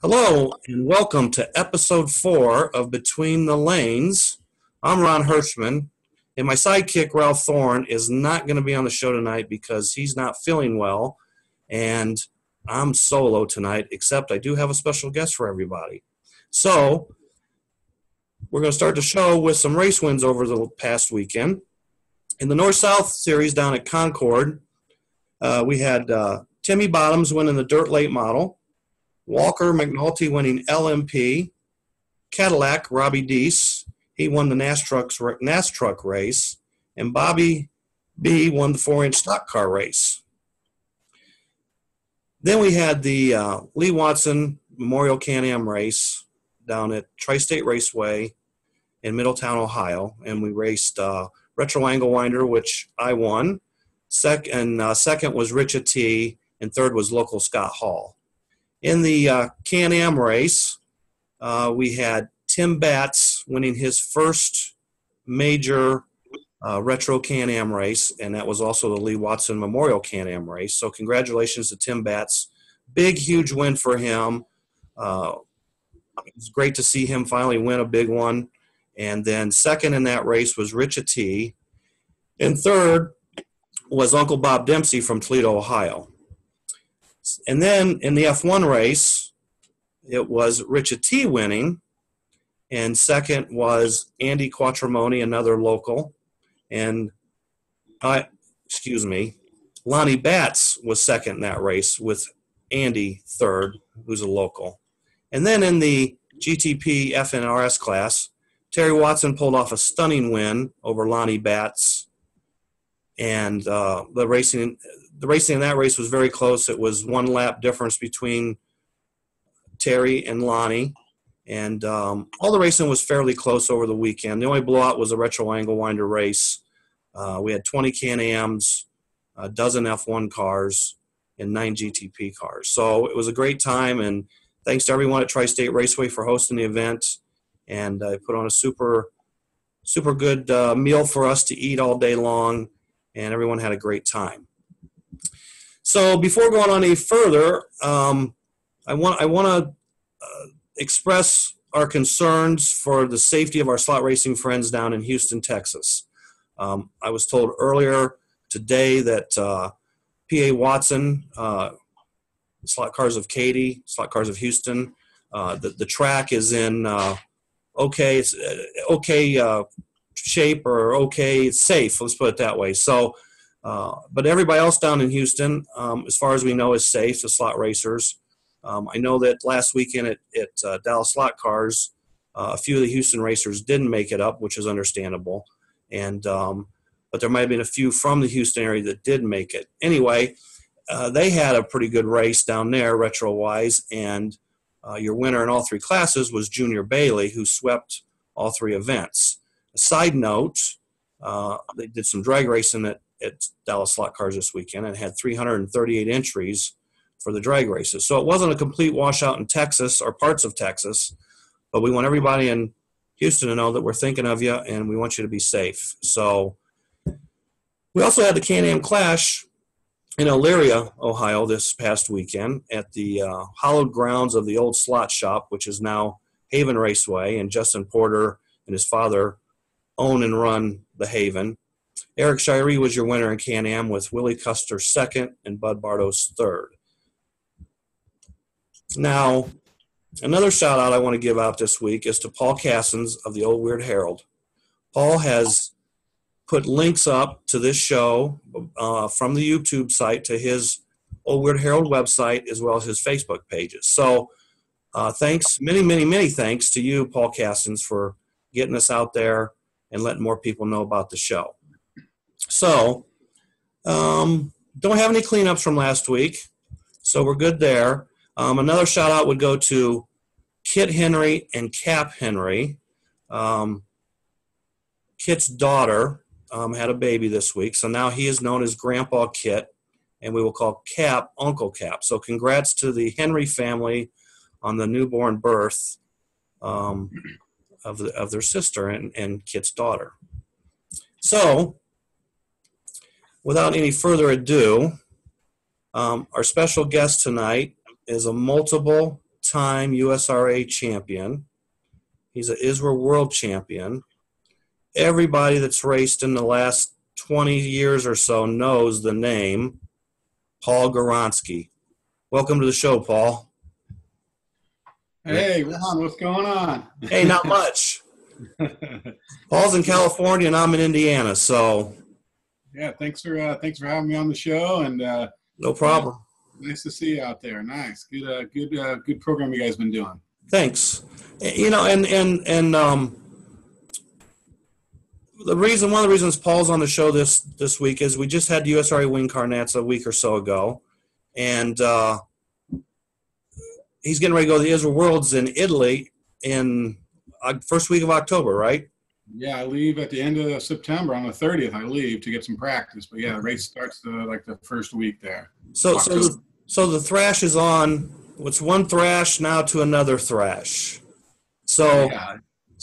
Hello and welcome to episode 4 of Between the Lanes. I'm Ron Hershman, and my sidekick Ralph Thorne is not going to be on the show tonight because he's not feeling well, and I'm solo tonight, except I do have a special guest for everybody. So we're going to start the show with some race wins over the past weekend. In the North-South Series down at Concord, we had Timmy Bottoms winning the Dirt Late Model, Walker McNulty winning LMP, Cadillac, Robbie Deese, he won the NAS truck race, and Bobby B won the 4-inch stock car race. Then we had the Lee Watson Memorial Can-Am race down at Tri-State Raceway in Middletown, Ohio, and we raced Retro Angle Winder, which I won. Second was Richard T, and third was local Scott Hall. In the Can-Am race, we had Tim Batts winning his first major retro Can-Am race, and that was also the Lee Watson Memorial Can-Am race. So congratulations to Tim Batts. Big, huge win for him. It was great to see him finally win a big one. And then second in that race was Richard T. And third was Uncle Bob Dempsey from Toledo, Ohio. And then in the F1 race, it was Richard T winning, and second was Andy Quattromoni, another local, and Lonnie Batts was second in that race with Andy third, who's a local. And then in the GTP FNRS class, Terry Watson pulled off a stunning win over Lonnie Batts, and the racing in that race was very close. It was one lap difference between Terry and Lonnie, and all the racing was fairly close over the weekend. The only blowout was a Retro Angle Winder race. We had 20 Can-Ams, a dozen F1 cars, and 9 GTP cars. So it was a great time, and thanks to everyone at Tri-State Raceway for hosting the event, and put on a super good meal for us to eat all day long, and everyone had a great time. So before going on any further, I want to express our concerns for the safety of our slot racing friends down in Houston, Texas. I was told earlier today that PA Watson, Slot Cars of Katy, Slot Cars of Houston, the track is in okay shape, or okay, it's safe. Let's put it that way. So. But everybody else down in Houston, as far as we know, is safe, the slot racers. I know that last weekend at Dallas Slot Cars, a few of the Houston racers didn't make it up, which is understandable. And but there might have been a few from the Houston area that did make it. Anyway, they had a pretty good race down there, retro-wise, and your winner in all three classes was Junior Bailey, who swept all three events. A side note, they did some drag racing at Dallas Slot Cars this weekend and had 338 entries for the drag races. So it wasn't a complete washout in Texas or parts of Texas, but we want everybody in Houston to know that we're thinking of you and we want you to be safe. So we also had the Can-Am Clash in Elyria, Ohio this past weekend at the hallowed grounds of the old slot shop, which is now Haven Raceway, and Justin Porter and his father own and run the Haven. Eric Shirey was your winner in Can-Am with Willie Custer second and Bud Bartos third. Now, another shout out I want to give out this week is to Paul Cassins of the Old Weird Herald. Paul has put links up to this show from the YouTube site to his Old Weird Herald website as well as his Facebook pages. So thanks, many thanks to you, Paul Cassins, for getting us out there and letting more people know about the show. So, don't have any cleanups from last week, so we're good there. Another shout out would go to Kit Henry and Cap Henry. Kit's daughter had a baby this week, so now he is known as Grandpa Kit, and we will call Cap Uncle Cap. So congrats to the Henry family on the newborn birth of their sister and Kit's daughter. So, without any further ado, our special guest tonight is a multiple two-time USRA champion. He's an ISRA world champion. Everybody that's raced in the last 20 years or so knows the name Paul Gawronski. Welcome to the show, Paul. Hey, Ron, what's going on? Hey, not much. Paul's in California and I'm in Indiana, so. Yeah, thanks for having me on the show, and no problem. Nice to see you out there. Nice, good program you guys been doing. Thanks. You know, and one of the reasons Paul's on the show this week is we just had USRA Wing Car Nats a week or so ago, and he's getting ready to go to the ISRA Worlds in Italy in first week of October, right? Yeah, I leave at the end of September. On the 30th, I leave to get some practice. But yeah, the race starts the first week there. So the thrash is on. It's one thrash now to another thrash. So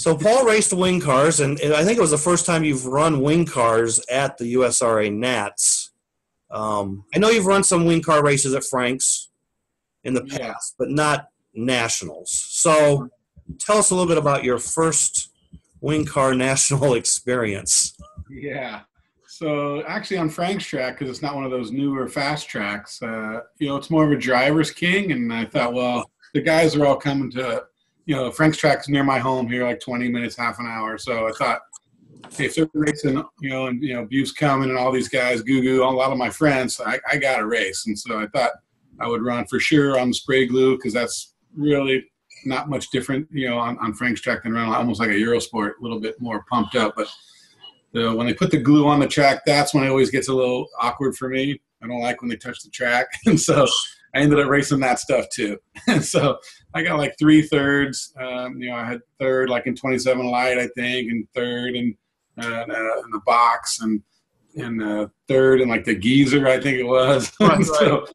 Paul raced wing cars, and I think it was the first time you've run wing cars at the USRA Nats. I know you've run some wing car races at Frank's in the past, but not nationals. So tell us a little bit about your first wing car national experience. Yeah. So actually on Frank's track, because it's not one of those newer fast tracks, it's more of a driver's king. And I thought, well, the guys are all coming to, Frank's track is near my home here, like 20 minutes, half an hour. So I thought, hey, if they're racing, and Bu's coming and all these guys, Gugu, a lot of my friends, I got to race. And so I thought I would run for sure on spray glue, because that's really not much different, on Frank's track than run almost like a Eurosport, a little bit more pumped up. But when they put the glue on the track, that's when it always gets a little awkward for me. I don't like when they touch the track. And so I ended up racing that stuff too. And so I got like 3 thirds. I had third like in 27 light, I think, and third in the box, and third in like the geezer, I think it was. Right. So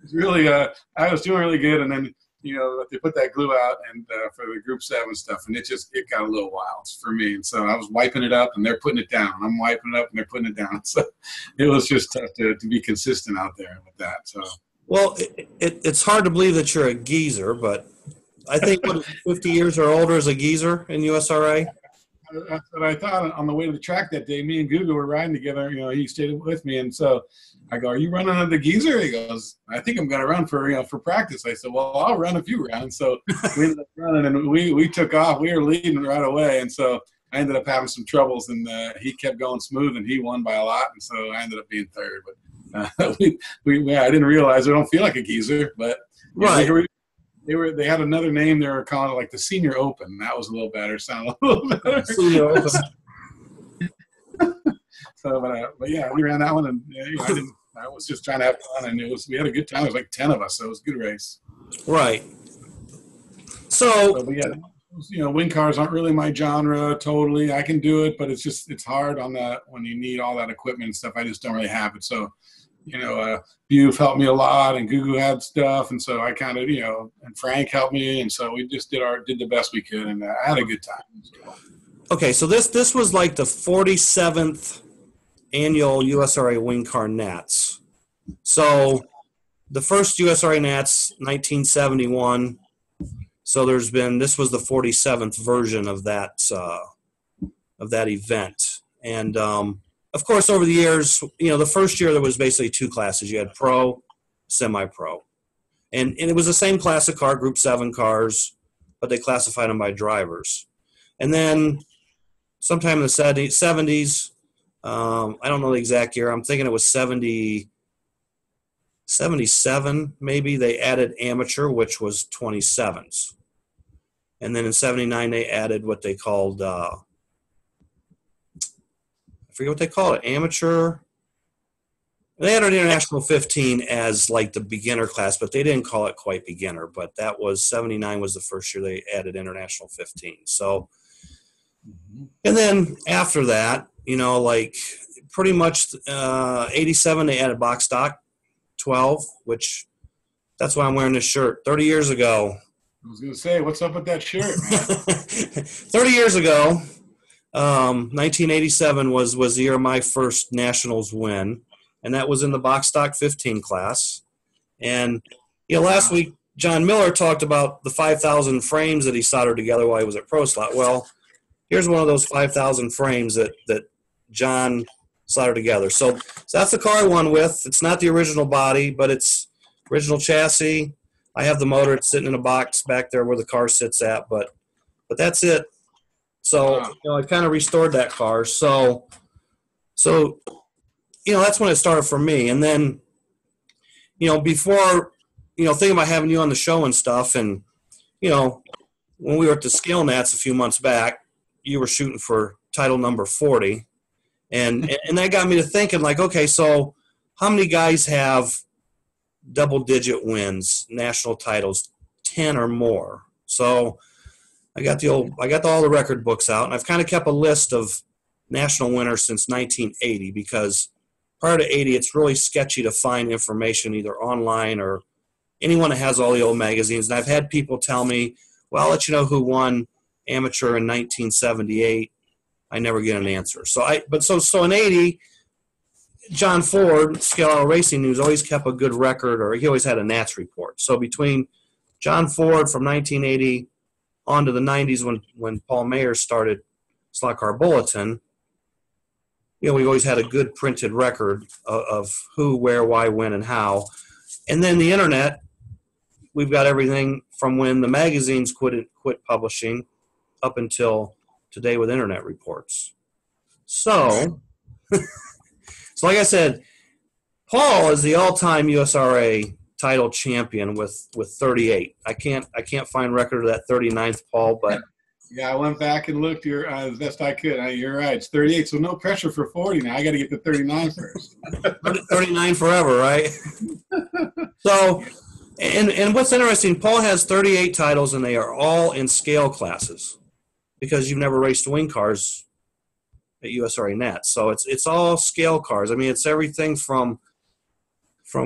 it's really, I was doing really good. And then, they put that glue out and for the Group 7 stuff, and it got a little wild for me. And so I was wiping it up, and they're putting it down. I'm wiping it up, and they're putting it down. So it was just tough to be consistent out there with that. So. Well, it's hard to believe that you're a geezer, but I think 50 years or older is a geezer in USRA. That's what I thought on the way to the track that day. Me and Gugu were riding together. He stayed with me, and so I go, "Are you running on the geezer?" He goes, "I think I'm going to run for practice." I said, "Well, I'll run a few rounds." So we ended up running, and we took off. We were leading right away, and so I ended up having some troubles, and he kept going smooth, and he won by a lot, and so I ended up being third. But I didn't realize I don't feel like a geezer, but right. They had another name. They were calling it like the Senior Open. That was a little better. Sound a little better. Senior Open. So, but yeah, we ran that one, and I was just trying to have fun, and we had a good time. It was like 10 of us, so it was a good race. Right. So but yeah, wing cars aren't really my genre. Totally, I can do it, but it's hard on that when you need all that equipment and stuff. I just don't really have it. So. You've helped me a lot, and Gugu had stuff, and so I kind of, and Frank helped me, and so we just did the best we could, and I had a good time. So. Okay, so this was like the 47th annual USRA Wing Car Nats. So the first USRA Nats, 1971. So this was the 47th version of that event, and of course, over the years, the first year there was basically 2 classes. You had pro, semi-pro. And it was the same class of car, Group 7 cars, but they classified them by drivers. And then sometime in the 70s, I don't know the exact year, I'm thinking it was 77 maybe, they added amateur, which was 27s. And then in 79, they added what they called I forget what they call it, amateur. They had an International 15 as like the beginner class, but they didn't call it quite beginner. But that was 79 was the first year they added International 15. So, and then after that, like pretty much 87, they added box stock 12, which that's why I'm wearing this shirt. 30 years ago. I was going to say, what's up with that shirt, man? 30 years ago. 1987 was the year of my first nationals win, and that was in the box stock 15 class. And last week John Miller talked about the 5,000 frames that he soldered together while he was at Pro Slot. Well, here's one of those 5,000 frames that John soldered together. So that's the car I won with. It's not the original body, but it's original chassis. I have the motor. It's sitting in a box back there where the car sits at, but that's it. So, I kind of restored that car. So, that's when it started for me. And then, before, thinking about having you on the show and stuff, and, when we were at the Scale Nats a few months back, you were shooting for title number 40. And that got me to thinking, like, okay, so how many guys have double-digit wins, national titles, 10 or more? So I got all the record books out, and I've kind of kept a list of national winners since 1980, because prior to 80, it's really sketchy to find information either online or anyone that has all the old magazines. And I've had people tell me, well, I'll let you know who won amateur in 1978. I never get an answer. So in 80, John Ford, Scale Auto Racing News, always kept a good record, or he always had a Nats report. So between John Ford from 1980 on to the 90s when Paul Mayer started Slot Car Bulletin, we always had a good printed record of who, where, why, when, and how. And then the internet, we've got everything from when the magazines quit publishing up until today with internet reports. So, like I said, Paul is the all-time USRA title champion with 38. I can't find record of that 39th, Paul, but yeah, I went back and looked as best I could. You're right, it's 38, so no pressure for 40 now. I got to get to 39 first. 39 forever, right? So, and what's interesting, Paul has 38 titles, and they are all in scale classes, because you've never raced wing cars at USRA Nats. So it's all scale cars. I mean, it's everything from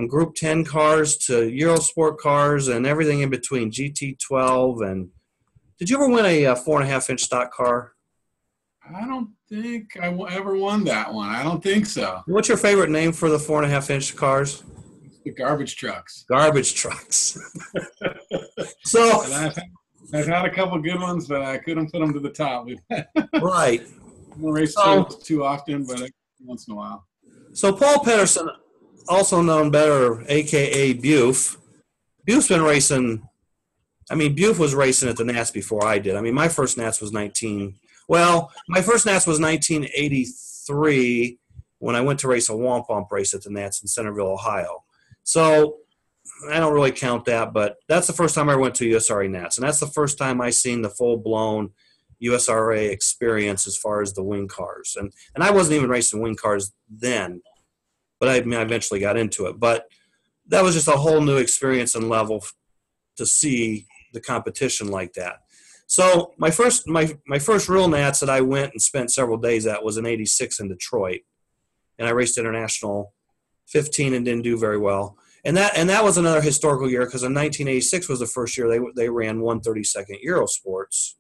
Group 10 cars to Eurosport cars and everything in between, GT12. And did you ever win a 4.5-inch stock car? I don't think I ever won that one. I don't think so. What's your favorite name for the 4.5-inch cars? The garbage trucks. Garbage trucks. So I've had a couple good ones, but I couldn't put them to the top. Right. I don't race too often, but once in a while. So Paul Pedersen, also known better, a.k.a. Buffe. Buffe's been racing. I mean, Buffe was racing at the Nats before I did. I mean, my first Nats was 1983 when I went to race a Womp Womp race at the Nats in Centerville, Ohio. So I don't really count that, but that's the first time I went to USRA Nats, and that's the first time I seen the full-blown USRA experience as far as the wing cars. And I wasn't even racing wing cars then, but I eventually got into it. But that was just a whole new experience and level to see the competition like that. So my first real Nats that I went and spent several days at was in '86 in Detroit, and I raced International 15 and didn't do very well. And that was another historical year, because in 1986 was the first year they ran 1/32 Eurosports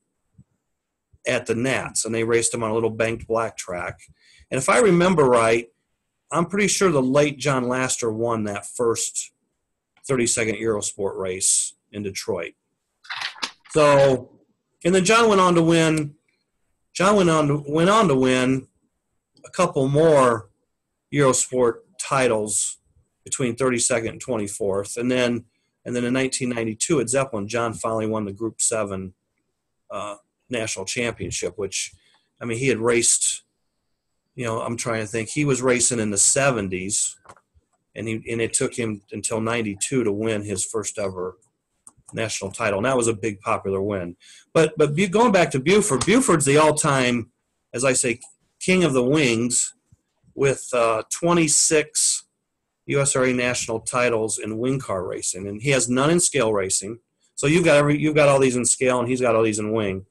at the Nats, and they raced them on a little banked black track. And if I remember right, I'm pretty sure the late John Laster won that first 32nd Eurosport race in Detroit. So, and then John went on to win. Went on to win a couple more Eurosport titles between 32nd and 24th, and then in 1992 at Zeppelin, John finally won the Group 7 national championship. Which, I mean, he had raced. I'm trying to think. He was racing in the 70s, and it took him until 92 to win his first ever national title, and that was a big popular win. But going back to Buford's the all-time, as I say, king of the wings, with 26 USRA national titles in wing car racing, and he has none in scale racing. So you've got all these in scale, and he's got all these in wing.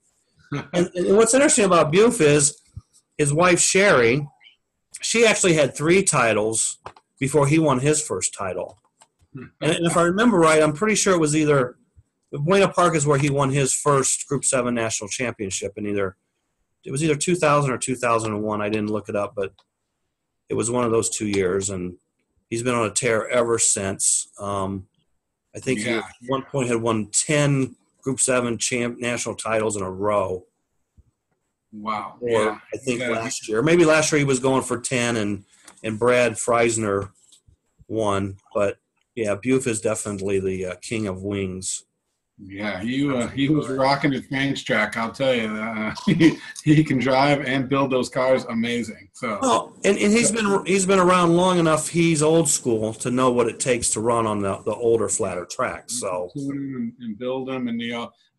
and what's interesting about Buffe is his wife Sherry. She actually had 3 titles before he won his first title. And if I remember right, I'm pretty sure it was either Buena Park is where he won his first Group 7 national championship, and it was either 2000 or 2001. I didn't look it up, but it was one of those 2 years, and he's been on a tear ever since. I think he Yeah. at one point had won 10 Group 7 national titles in a row. Wow. Or Yeah. I think last year. Maybe last year he was going for 10 and Brad Freisner won. But, yeah, Buf is definitely the king of wings. Yeah, he was rocking at Frank's track. I'll tell you, he can drive and build those cars amazing. So, well, and he's been around long enough. He's old school to know what it takes to run on the older, flatter tracks. So tune them and build them, and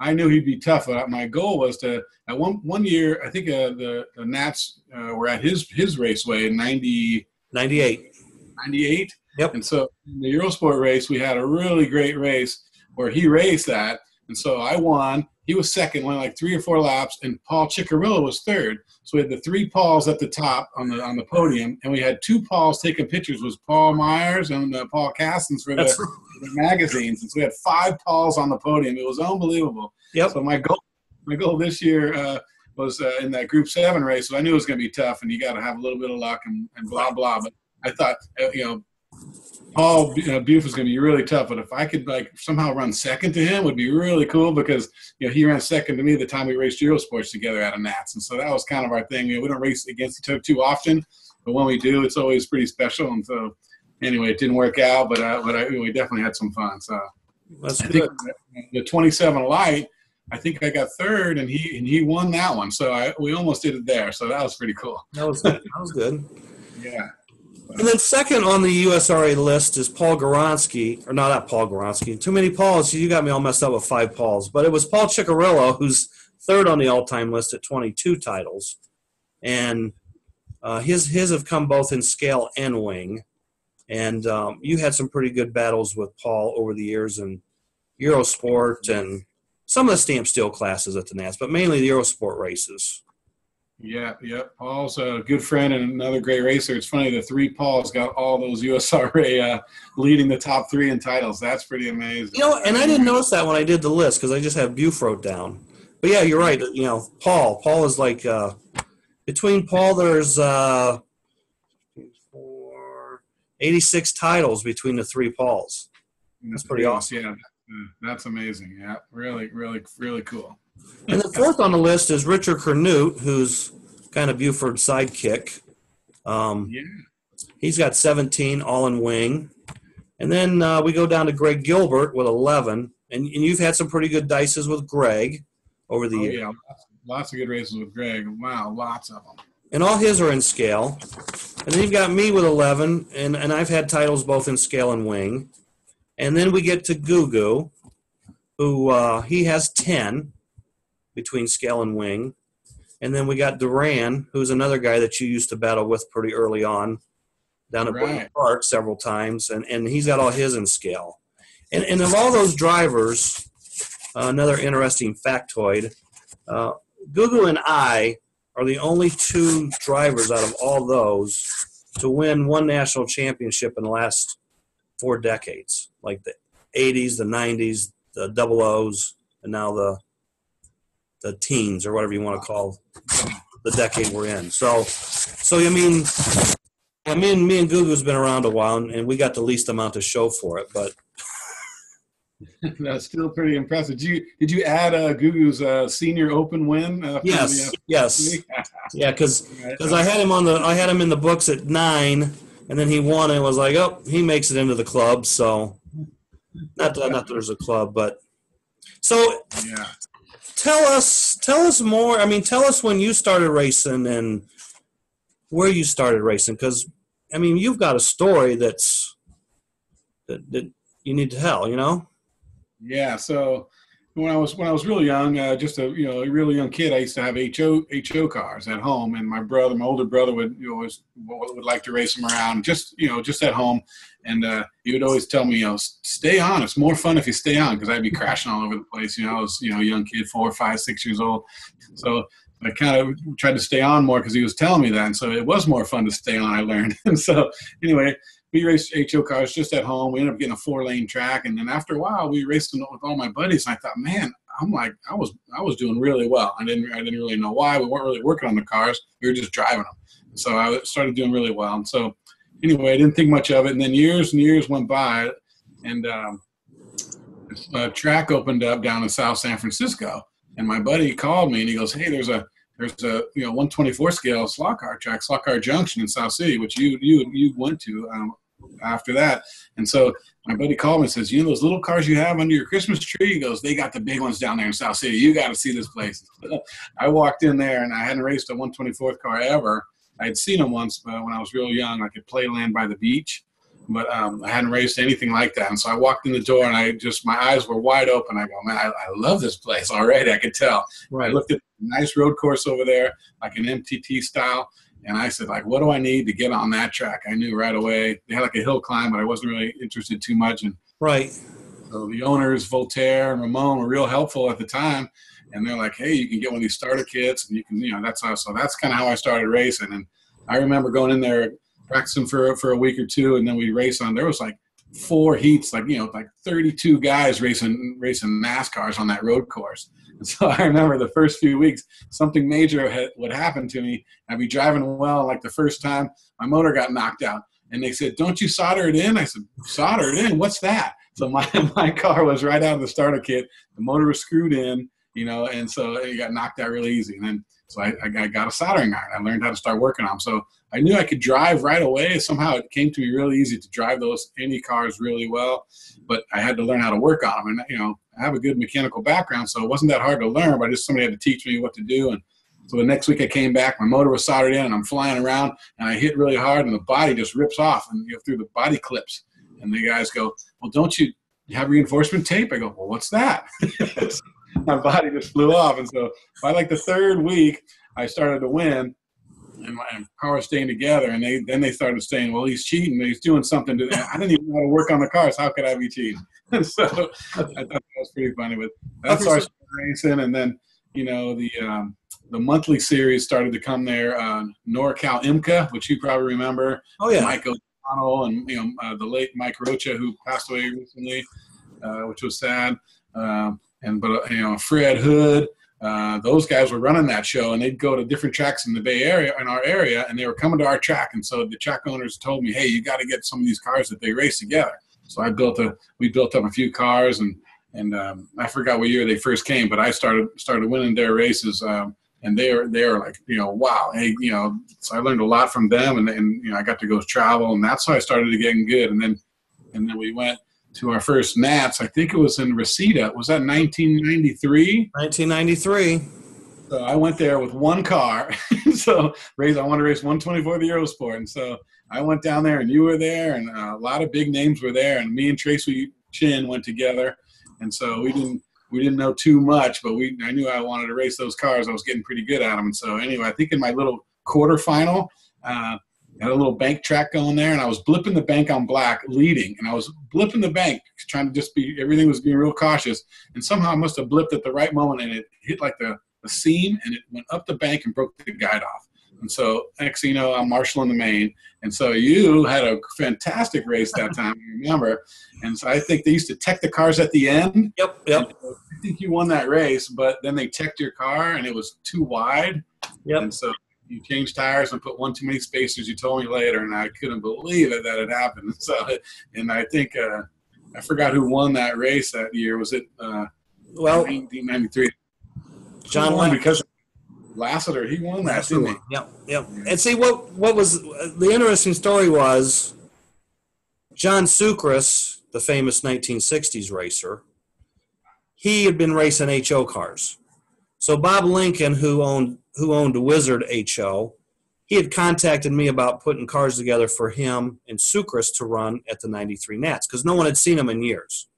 I knew he'd be tough. But my goal was to at one year. I think the Nats were at his raceway in 98. 98. Yep. And so in the Eurosport race, we had a really great race where he raced that. And so I won. He was second, went like 3 or 4 laps, and Paul Ciccarello was third. So we had the 3 Pauls at the top on the podium, and we had 2 Pauls taking pictures. Was Paul Myers and Paul Castens for the magazines. And so we had 5 Pauls on the podium. It was unbelievable. Yep. So my goal this year was in that Group 7 race. So I knew it was going to be tough, and you got to have a little bit of luck and blah blah. But I thought Paul Buf was going to be really tough, but if I could somehow run second to him, would be really cool because he ran second to me the time we raced Eurosports together out of Nats, and so that was kind of our thing. We don't race against each other too often, but when we do, it's always pretty special. And so, anyway, it didn't work out, but we definitely had some fun. So that's I good. think the 27 Light, I think I got third, and he won that one. So we almost did it there. So that was pretty cool. That was good. That was good. Yeah. And then second on the USRA list is Paul Gawronski, or not Paul Gawronski. Too many Pauls. You got me all messed up with 5 Pauls. But it was Paul Ciccarello, who's third on the all-time list at 22 titles. And his have come both in scale and wing. And you had some pretty good battles with Paul over the years in Eurosport and some of the stamp steel classes at the Nats, but mainly the Eurosport races. Yeah. Paul's a good friend and another great racer. It's funny, the 3 Pauls got all those USRA leading the top 3 in titles. That's pretty amazing. And I didn't notice that when I did the list because I just have Buf wrote down. But yeah, you're right. Paul is like between Paul, there's 86 titles between the 3 Pauls. That's pretty awesome. Yeah, that's amazing. Yeah, really, really, really cool. And the fourth on the list is Richard Kernut, who's kind of Buford's sidekick. He's got 17, all in wing. And then we go down to Greg Gilbert with 11. And you've had some pretty good dices with Greg over the years. Yeah, lots of good races with Greg. Wow, lots of them. And all his are in scale. And then you've got me with 11, and I've had titles both in scale and wing. And then we get to Gugu, who he has 10 between scale and wing. And then we got Duran, who's another guy that you used to battle with pretty early on down at Boynton Park several times, and he's got all his in scale. And of all those drivers, another interesting factoid, Gugu and I are the only 2 drivers out of all those to win one national championship in the last 4 decades, like the 80s, the 90s, the double O's, and now the teens, or whatever you want to call the decade we're in. So I mean, me and Gugu's been around a while, and we got the least amount to show for it, but that's still pretty impressive. Did you add Gugu's senior Open win? Yes. Yeah, because I had him in the books at 9, and then he won, and was like, oh, he makes it into the club. So not that there's a club, but so yeah. Tell us more. I mean, tell us when you started racing and where you started racing, because I mean, you've got a story that you need to tell. Yeah. So when I was really young, just a really young kid, I used to have HO cars at home, and my older brother would would like to race them around, just at home, and he would always tell me, stay on. It's more fun if you stay on, because I'd be crashing all over the place. I was a young kid, 4, 5, 6 years old, so I kind of tried to stay on more because he was telling me that, and so it was more fun to stay on. I learned, and so anyway. We raced HO cars just at home. We ended up getting a 4-lane track, and then after a while, we raced them with all my buddies. And I thought, man, I was doing really well. I didn't really know why. We weren't really working on the cars. We were just driving them. So I started doing really well. And so anyway, I didn't think much of it. And then years and years went by, and this track opened up down in South San Francisco, and my buddy called me and he goes, "Hey, there's a 124 scale slot car track, Slot Car Junction in South City, which you went to after that." And so my buddy called me and says, "You know those little cars you have under your Christmas tree?" He goes, "They got the big ones down there in South City. You got to see this place." I walked in there, and I hadn't raced a 124th car ever. I had seen them once when I was real young, like at Playland by the beach, but I hadn't raced anything like that. And so I walked in the door, and my eyes were wide open. I go, "Man, I love this place already." I could tell. Right. I looked at a nice road course over there, like an MTT style. And I said, like, what do I need to get on that track? I knew right away. They had like a hill climb, but I wasn't really interested too much. And right. So the owners, Voltaire and Ramon, were real helpful at the time. And they're like, "Hey, you can get one of these starter kits, and you can, that's how." So that's kind of how I started racing. And I remember going in there, practicing for a week or two, and then we race on. There was like 4 heats, like 32 guys racing NASCARs on that road course. And so I remember the first few weeks, something major would happen to me. I'd be driving well, like the first time my motor got knocked out, and they said, "Don't you solder it in?" I said, "Solder it in? What's that?" So my car was right out of the starter kit. The motor was screwed in, and so it got knocked out really easy. And then so I got a soldering iron. I learned how to start working on them. So I knew I could drive right away. Somehow it came to me really easy to drive those Indy cars really well, but I had to learn how to work on them. And I have a good mechanical background, so it wasn't that hard to learn, but just somebody had to teach me what to do. And so the next week I came back, my motor was soldered in, and I'm flying around, and I hit really hard, and the body just rips off and through the body clips. And the guys go, "Well, don't you have reinforcement tape?" I go, "Well, what's that?" My body just flew off. And so by like the 3rd week, I started to win, and my car was staying together. And then they started saying, "Well, he's cheating. He's doing something to that." I didn't even know how to work on the cars. How could I be cheating? And so I thought that was pretty funny. But that's how I started racing. And then, the monthly series started to come there. NorCal IMCA, which you probably remember. Oh, yeah. Mike O'Donnell and, the late Mike Rocha, who passed away recently, which was sad. But Fred Hood, those guys were running that show, and they'd go to different tracks in the Bay Area, in our area, and they were coming to our track. And so the track owners told me, "Hey, you got to get some of these cars that they race together." So we built up a few cars, and I forgot what year they first came, but I started winning their races, and they were like, wow, hey, so I learned a lot from them, and I got to go travel, and that's how I started to getting good. And then we went to our first Nats. I think it was in Reseda. Was that 1993? 1993. So I went there with one car. So I want to race 124 the Eurosport. And so I went down there, and you were there, and a lot of big names were there. And me and Tracy Chin went together. And so we didn't know too much, but I knew I wanted to race those cars. I was getting pretty good at them. And so anyway, I think in my little quarterfinal, I had a little bank track going there, and I was blipping the bank on black, leading, and I was blipping the bank, trying to everything was being real cautious, and somehow I must have blipped at the right moment, and it hit like the seam, and it went up the bank and broke the guide off. And so next thing you know, I'm marshaling the main. And so you had a fantastic race that time, I remember. And so I think they used to tech the cars at the end. Yep. I think you won that race, but then they teched your car, and it was too wide. Yep. And so you changed tires and put one too many spacers. You told me later, and I couldn't believe it that it happened. So, and I think I forgot who won that race that year. Was it 1993? John won because Lassiter. He won that, didn't he? Yep. And see what was the interesting story was John Sucres, the famous 1960s racer. He had been racing HO cars. So Bob Lincoln, who owned the Wizard HO, he had contacted me about putting cars together for him and Sucres to run at the 93 Nats because no one had seen them in years.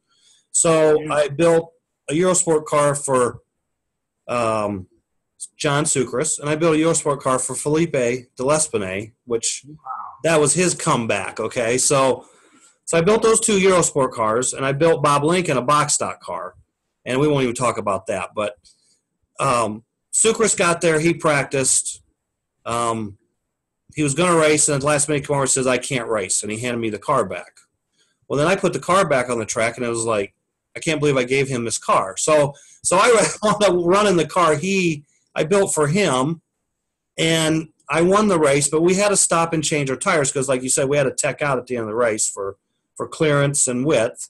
So I built a Eurosport car for John Sucres, and I built a Eurosport car for Felipe Dellespine, which that was his comeback, okay? So I built those 2 Eurosport cars, and I built Bob Lincoln a box stock car, and we won't even talk about that, but Sucres got there, he practiced, he was going to race, and at the last minute Kamara says, "I can't race," and he handed me the car back. Well, then I put the car back on the track, and it was like, I can't believe I gave him this car. So I wound up running the car I built for him, and I won the race, but we had to stop and change our tires because, like you said, we had to tech out at the end of the race for clearance and width.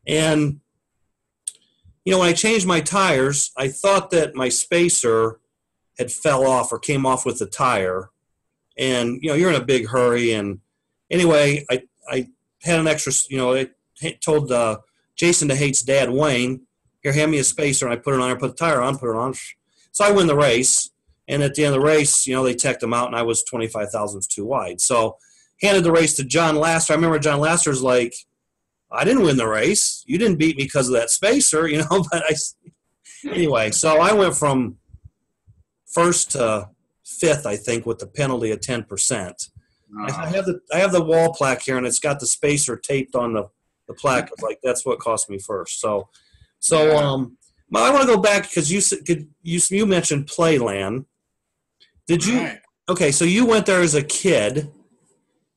And when I changed my tires, I thought that my spacer had fell off or came off with the tire. And, you're in a big hurry. And anyway, I had an extra, I told Jason DeHate's dad, Wayne, here, hand me a spacer. And I put it on, I put the tire on, put it on. So I win the race. And at the end of the race, they teched them out, and I was 25 thousandths too wide. So handed the race to John Laster. I remember John Laster's like, I didn't win the race. You didn't beat me because of that spacer, But anyway, so I went from first to fifth, I think, with the penalty of 10%. I have the wall plaque here, and it's got the spacer taped on the plaque. It's like, that's what cost me first. So I want to go back because you mentioned Playland. Did you? Right. Okay, so you went there as a kid.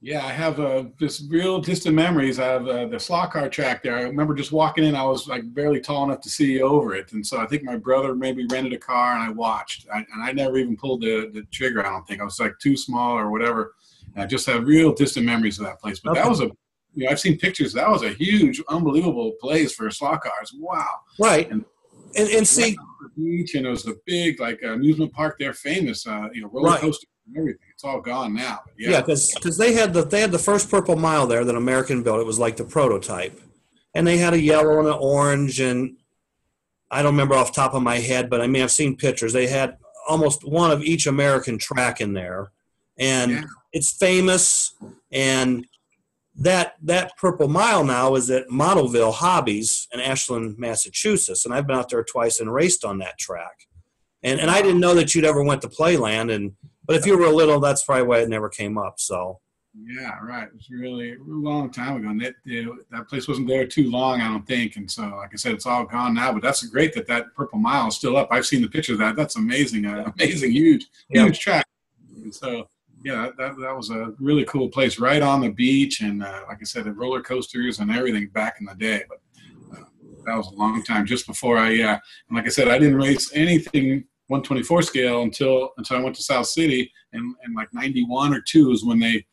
Yeah, I have this real distant memories. I have the slot car track there. I remember just walking in. I was like barely tall enough to see over it, and so I think my brother maybe rented a car, and I watched. And I never even pulled the trigger. I don't think I was like too small or whatever. And I just have real distant memories of that place. But that was I've seen pictures. That was a huge, unbelievable place for slot cars. Wow. Right. And see, the beach, and it was a big amusement park there, famous, roller coaster and everything. It's all gone now. But yeah, because they had the first Purple Mile there that American built. It was like the prototype, and they had a yellow and an orange, and I don't remember off the top of my head, but I mean I've seen pictures. They had almost one of each American track in there, and it's famous. And that Purple Mile now is at Modelville Hobbies in Ashland, Massachusetts, and I've been out there twice and raced on that track. And I didn't know that you'd ever went to Playland, but if you were little, that's probably why it never came up. So. Yeah, right. It was really a long time ago. And that place wasn't there too long, I don't think. And so, like I said, it's all gone now. But that's great that Purple Mile is still up. I've seen the picture of that. That's amazing. Amazing, huge track. And so. Yeah, that was a really cool place right on the beach, and like I said, the roller coasters and everything back in the day. But that was a long time. Just before and like I said, I didn't race anything 124 scale until I went to South City, and like 91 or 2 is when they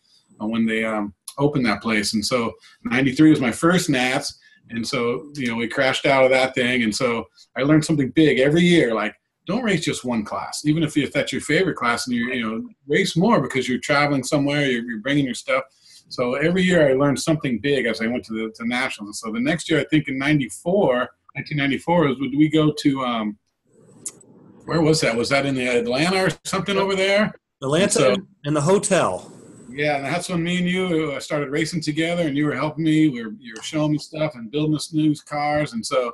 opened that place, and so 93 was my first Nats, and so we crashed out of that thing, and so I learned something big every year, like. Don't race just one class, even if that's your favorite class, and you race more because you're traveling somewhere, you're bringing your stuff. So every year I learned something big as I went to nationals. And so the next year, I think in 1994, would we go to where was that? Was that in the Atlanta or something over there? Atlanta, in the hotel. Yeah, and that's when me and you started racing together, and you were helping me. You were showing me stuff and building us new cars, and so.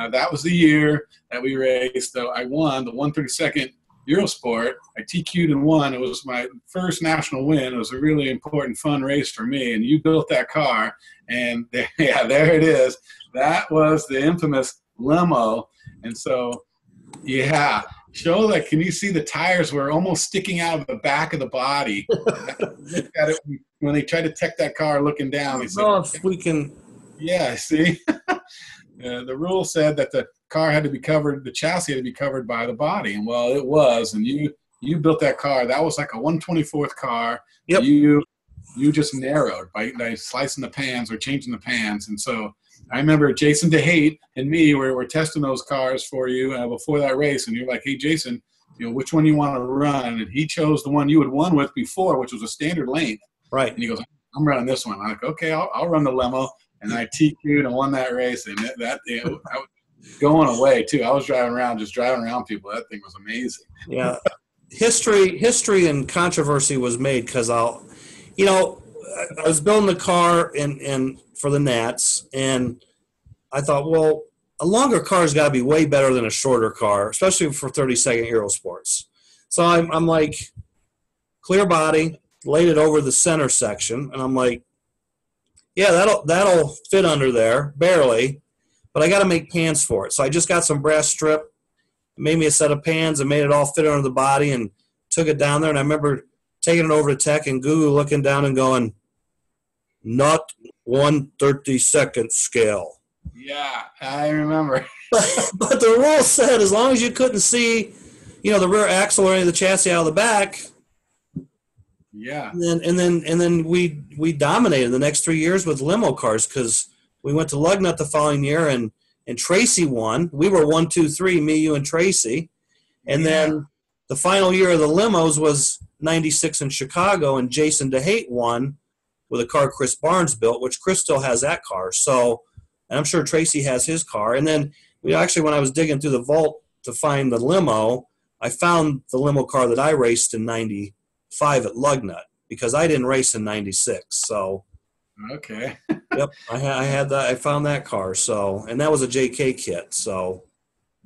That was the year that we raced. So I won the 132nd Eurosport. I TQ'd and won. It was my first national win. It was a really important, fun race for me. And you built that car, and there it is. That was the infamous limo. And so, show that. Can you see the tires were almost sticking out of the back of the body? Look at it when they tried to tech that car, looking down. They said, if we can. Yeah, see. The rule said that the car had to be covered, the chassis had to be covered by the body, and well, it was. And you built that car. That was like a 1/24th car. Yep. You just narrowed by slicing the pans or changing the pans. And so I remember Jason DeHate and me were testing those cars for you before that race, and you're like, "Hey, Jason, which one you want to run?" And he chose the one you had won with before, which was a standard length. Right. And he goes, "I'm running this one." I'm like, "Okay, I'll run the limo." And I TQ'd and won that race, and I was going away too. I was driving around people. That thing was amazing. Yeah, history and controversy was made because I was building the car and for the Nats, and I thought, well, a longer car's got to be way better than a shorter car, especially for 32nd Eurosports. So I'm like, clear body, laid it over the center section, and I'm like. Yeah, that'll fit under there, barely, but I got to make pans for it. So I just got some brass strip, made me a set of pans, and made it all fit under the body, and took it down there. And I remember taking it over to Tech and Gugu looking down and going, not 1/32nd scale. Yeah, I remember. But the rule said as long as you couldn't see, the rear axle or any of the chassis out of the back. Yeah. And then we dominated the next 3 years with limo cars because we went to Lugnut the following year and and Tracy won. We were 1, 2, 3, me, you, and Tracy. And then the final year of the limos was 96 in Chicago, and Jason DeHate won with a car Chris Barnes built, which Chris still has that car. So, and I'm sure Tracy has his car. And then actually, when I was digging through the vault to find the limo, I found the limo car that I raced in 95 at Lugnut, because I didn't race in 96. So, okay. yep, I had that. I found that car. So, and that was a JK kit. So,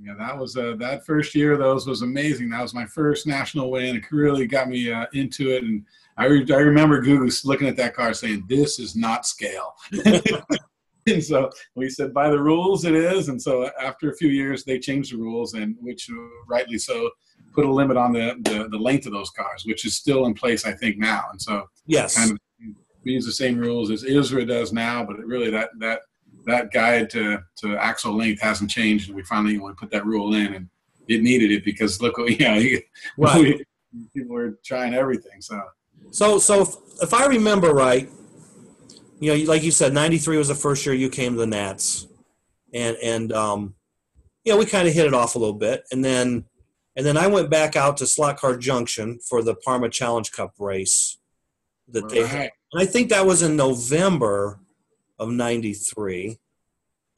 yeah, that was that first year of those was amazing. That was my first national win. It really got me into it. And I remember Gugu looking at that car saying, "This is not scale." And so we said, by the rules, it is. And so after a few years, they changed the rules, and which rightly so put a limit on the length of those cars, which is still in place, I think, now. And so yes, kind of we use the same rules as ISRA does now, but really that guide to axle length hasn't changed. And we finally put that rule in, and it needed it because look, right. People were trying everything. So if I remember right, like you said, 93 was the first year you came to the Nats, and we kind of hit it off a little bit, and then I went back out to Slot Car Junction for the Parma Challenge Cup race that they had, and I think that was in November of 93,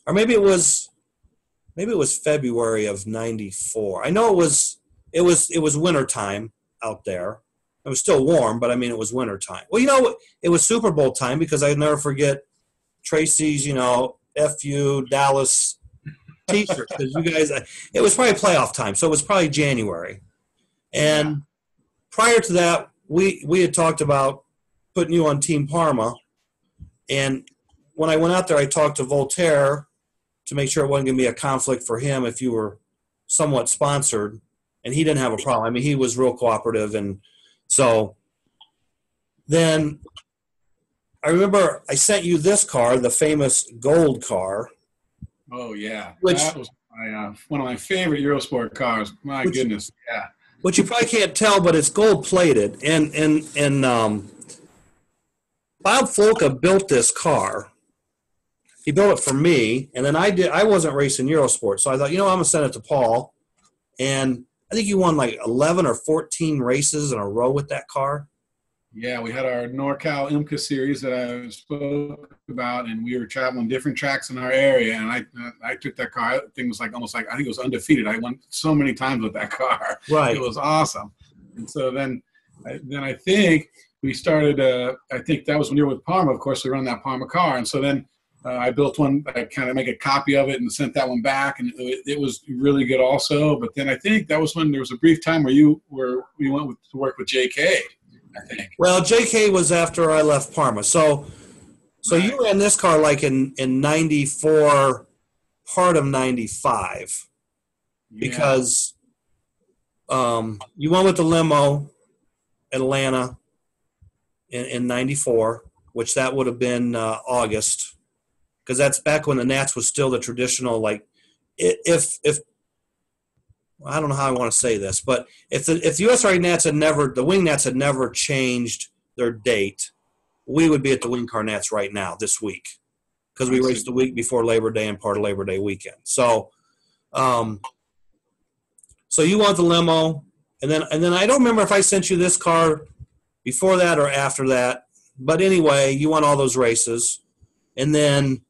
or maybe it was February of 94. I know it was winter time out there. It was still warm, but I mean, it was winter time. Well, it was Super Bowl time, because I'd never forget Tracy's, FU Dallas t-shirt. Because you guys, it was probably playoff time, so it was probably January. And prior to that, we had talked about putting you on Team Parma. And when I went out there, I talked to Voltaire to make sure it wasn't going to be a conflict for him if you were somewhat sponsored. And he didn't have a problem. I mean, he was real cooperative. And so then I remember I sent you this car, the famous gold car. Oh, yeah. Which, that was one of my favorite Eurosport cars. My goodness, yeah. Which you probably can't tell, but it's gold-plated. And Bob Folka built this car. He built it for me, and then I wasn't racing Eurosport, so I thought, I'm going to send it to Paul. And I think you won like 11 or 14 races in a row with that car. Yeah, we had our NorCal IMCA series that I spoke about, and we were traveling different tracks in our area. And I took that car. I think it was almost like, I think it was undefeated. I won so many times with that car. Right. It was awesome. And so then I think we started. I think that was when you were with Parma. Of course, we run that Parma car, and so then. I built one. I kind of make a copy of it and sent that one back, and it was really good also. But then I think that was when there was a brief time where we went to work with JK. I think. Well, JK was after I left Parma, so right. You ran this car like in 94, part of 95, because you went with the limo, Atlanta, in 94, which that would have been August. Because that's back when the Nats was still the traditional, like, if I don't know how I want to say this, but if the USRA Nats the Wing Nats had never changed their date, we would be at the Wing Car Nats right now this week, because we raced the week before Labor Day and part of Labor Day weekend. So, so you want the limo, and then I don't remember if I sent you this car before that or after that, but anyway, you won all those races, and then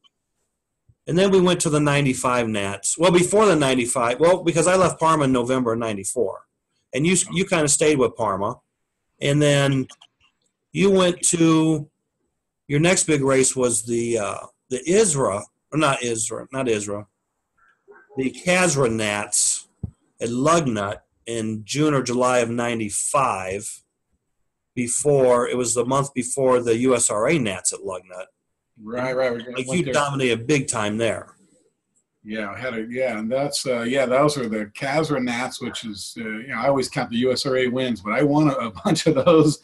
we went to the 95 Nats. Well, before the 95, because I left Parma in November of 94. And you kind of stayed with Parma. And then you went to – your next big race was the ISRA – or not ISRA. The Casra Nats at Lugnut in June or July of 95. It was the month before the USRA Nats at Lugnut. Right. Like you dominated big time there. Yeah, and that's those are the Casra Nats, which is I always count the USRA wins, but I won a bunch of those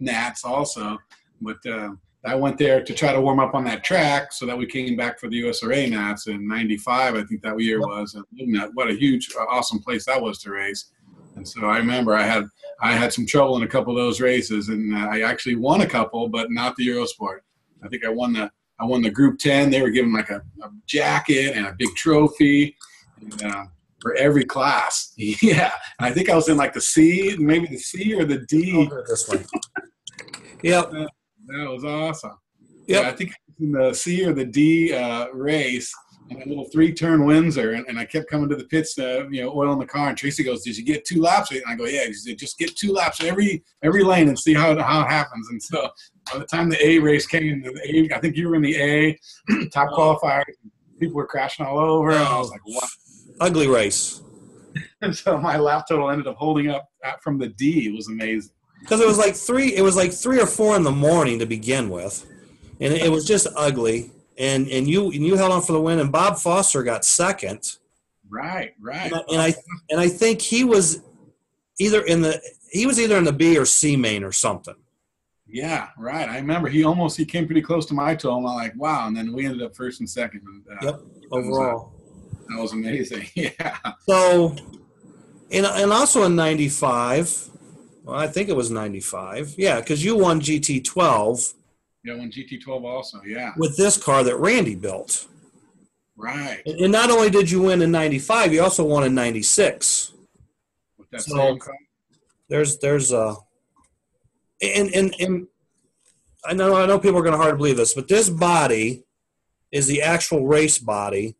Nats also. But I went there to try to warm up on that track so that we came back for the USRA Nats in '95. I think that year was, and what a huge, awesome place that was to race. And so I remember I had some trouble in a couple of those races, and I actually won a couple, but not the Eurosport. I think I won I won the Group 10. They were giving like a jacket and a big trophy. And, for every class. Yeah. And I think I was in like the C, maybe the C or the D. This one. Yep. That was awesome. Yep. Yeah, I think I was in the C or the D race in a little 3-turn Windsor. And I kept coming to the pits to, oil in the car. And Tracy goes, "Did you get 2 laps?" And I go, "Yeah." He said, "Just get 2 laps every lane and see how it happens." And so by the time the A race came, I think you were in the A, top qualifier. People were crashing all over. And I was like, "What?" Ugly race. And so my lap total ended up holding up from the D. It was amazing. Because it was like 3 or 4 in the morning to begin with, and it was just ugly. And you held on for the win, and Bob Foster got second. Right. And I think he was either in the B or C main or something. Yeah, right. I remember he came pretty close to my total. I'm like, wow. And then we ended up first and second. And, yep. Overall. That was amazing. Yeah. So, and also in 95, well, I think it was 95. Yeah, because you won GT12. Yeah, I won GT12 also, yeah. With this car that Randy built. Right. And not only did you win in 95, you also won in 96. With that same car? There's and I know people are going to hard to believe this, but this body is the actual race body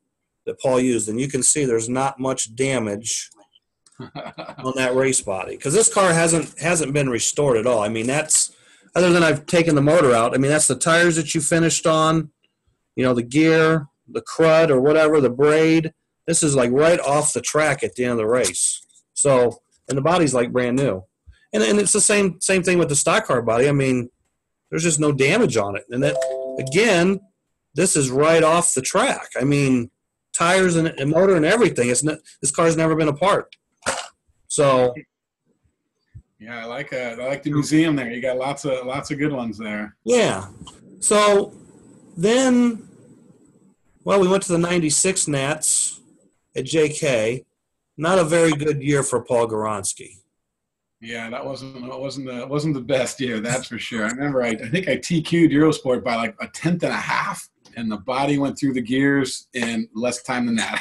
that Paul used, and you can see there's not much damage on that race body because this car hasn't been restored at all. I mean, that's other than I've taken the motor out. I mean, that's the tires that you finished on, the gear, the crud or whatever, the braid. This is like right off the track at the end of the race. So, and the body's like brand new, and it's the same thing with the stock car body. I mean, there's just no damage on it, and that again, this is right off the track. I mean, tires and motor and everything. This car's never been apart. So, yeah, I like the museum there. You got lots of good ones there. Yeah. So then, well, we went to the 96 Nats at JK. Not a very good year for Paul Gawronski. Yeah, that wasn't the best year, that's for sure. I remember I think I TQ'd Eurosport by like a tenth and a half. And the body went through the gears in less time than that.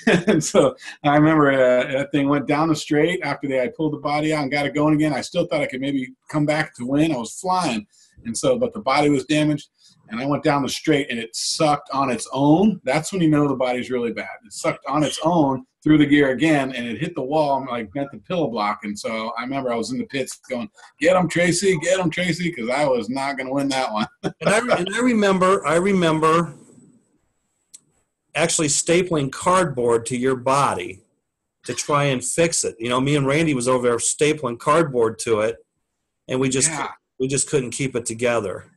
And so I remember that thing went down the straight after I pulled the body out and got it going again. I still thought I could maybe come back to win. I was flying. And so, but the body was damaged. And I went down the straight and it sucked on its own. That's when you know the body's really bad. It sucked on its own through the gear again, and it hit the wall and like bent the pillow block. And so I remember I was in the pits going, get him, Tracy, because I was not going to win that one. And I remember actually stapling cardboard to your body to try and fix it. Me and Randy was over there stapling cardboard to it, and we just couldn't keep it together.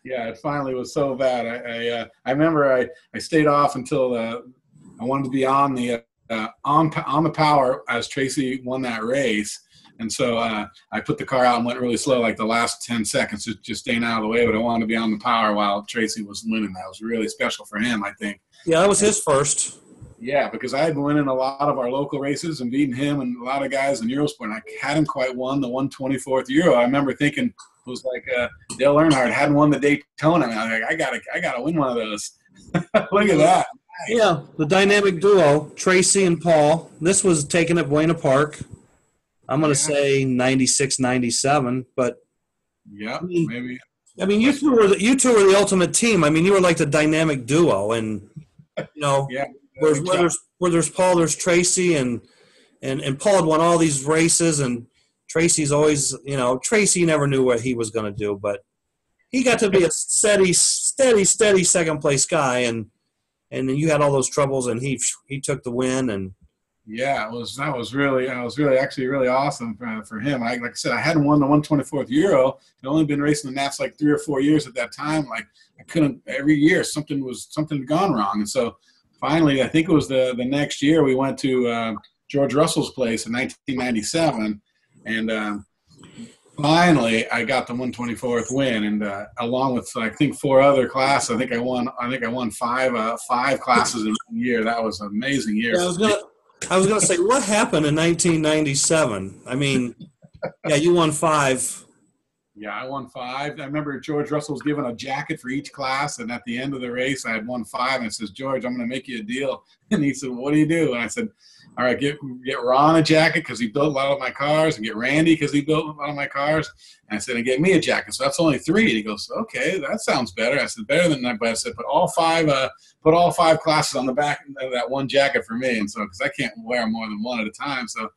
Yeah, it finally was so bad. I remember I stayed off until I wanted to be on the power as Tracy won that race, and so I put the car out and went really slow, like the last 10 seconds, just staying out of the way. But I wanted to be on the power while Tracy was winning. That was really special for him, I think. Yeah, that was his first. Yeah, because I had been winning a lot of our local races and beating him and a lot of guys in Eurosport, and I hadn't quite won the 124th Euro. I remember thinking it was like Dale Earnhardt hadn't won the Daytona. And I was like, I gotta win one of those. Look at that. Nice. Yeah, the dynamic duo, Tracy and Paul. This was taken at Buena Park. I'm going to say 96, 97, but yeah, maybe. I mean, you two were the ultimate team. I mean, you were like the dynamic duo, and yeah. Where there's Paul, there's Tracy, and Paul had won all these races, and Tracy's always, Tracy never knew what he was going to do, but he got to be a steady second place guy, and then you had all those troubles, and he took the win, and yeah, that was really actually really awesome for him. Like I said, I hadn't won the 124th Euro. I'd only been racing the Nats like 3 or 4 years at that time. Like I couldn't. Every year something had gone wrong, and so finally, I think it was the next year we went to George Russell's place in 1997, and finally I got the 124th win, and along with I think 4 other classes, I think I won five classes in 1 year. That was an amazing year. Yeah, I was gonna say, what happened in 1997? I mean, yeah, you won 5 Yeah, I won 5. I remember George Russell was given a jacket for each class, and at the end of the race, I had won 5. And it says, George, I'm going to make you a deal. And he said, what do you do? And I said, all right, get Ron a jacket because he built a lot of my cars, and get Randy because he built a lot of my cars. And I said, and get me a jacket. So that's only 3. And he goes, okay, that sounds better. I said, better than that. But I said, put all 5 classes on the back of that one jacket for me. And so, because I can't wear more than one at a time. So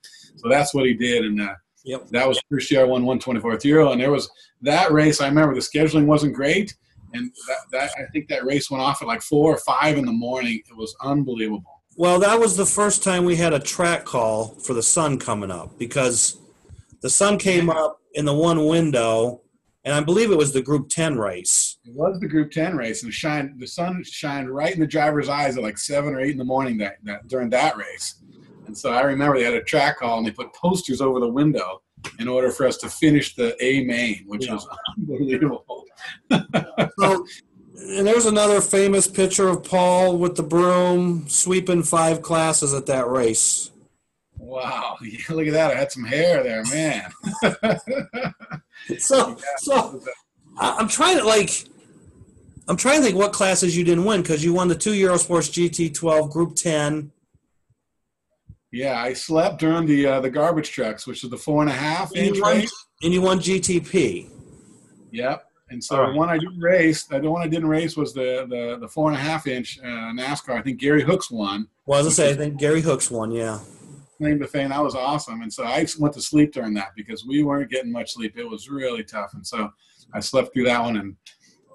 that's what he did. And Yep. that was the first year I won 124th Euro. And there was that race. I remember the scheduling wasn't great. And that I think that race went off at like 4 or 5 in the morning. It was unbelievable. Well, that was the first time we had a track call for the sun coming up, because the sun came up in the one window, and I believe it was the Group 10 race. It was the Group 10 race, and the sun shined right in the driver's eyes at like 7 or 8 in the morning during that race. And so I remember they had a track call, and they put posters over the window in order for us to finish the A main, which was unbelievable. So, and there's another famous picture of Paul with the broom sweeping 5 classes at that race. Wow, look at that! I had some hair there, man. So I'm trying to think what classes you didn't win, because you won the 2 Eurosports GT12 Group 10. Yeah, I slept during the garbage trucks, which is the 4.5-inch race. And you won GTP. Yep. And so the one I didn't race was the 4.5-inch NASCAR. I think Gary Hooks won. Well, as I say, I think Gary Hooks won, yeah. Claim to fame, that was awesome. And so I went to sleep during that because we weren't getting much sleep. It was really tough. And so I slept through that one. And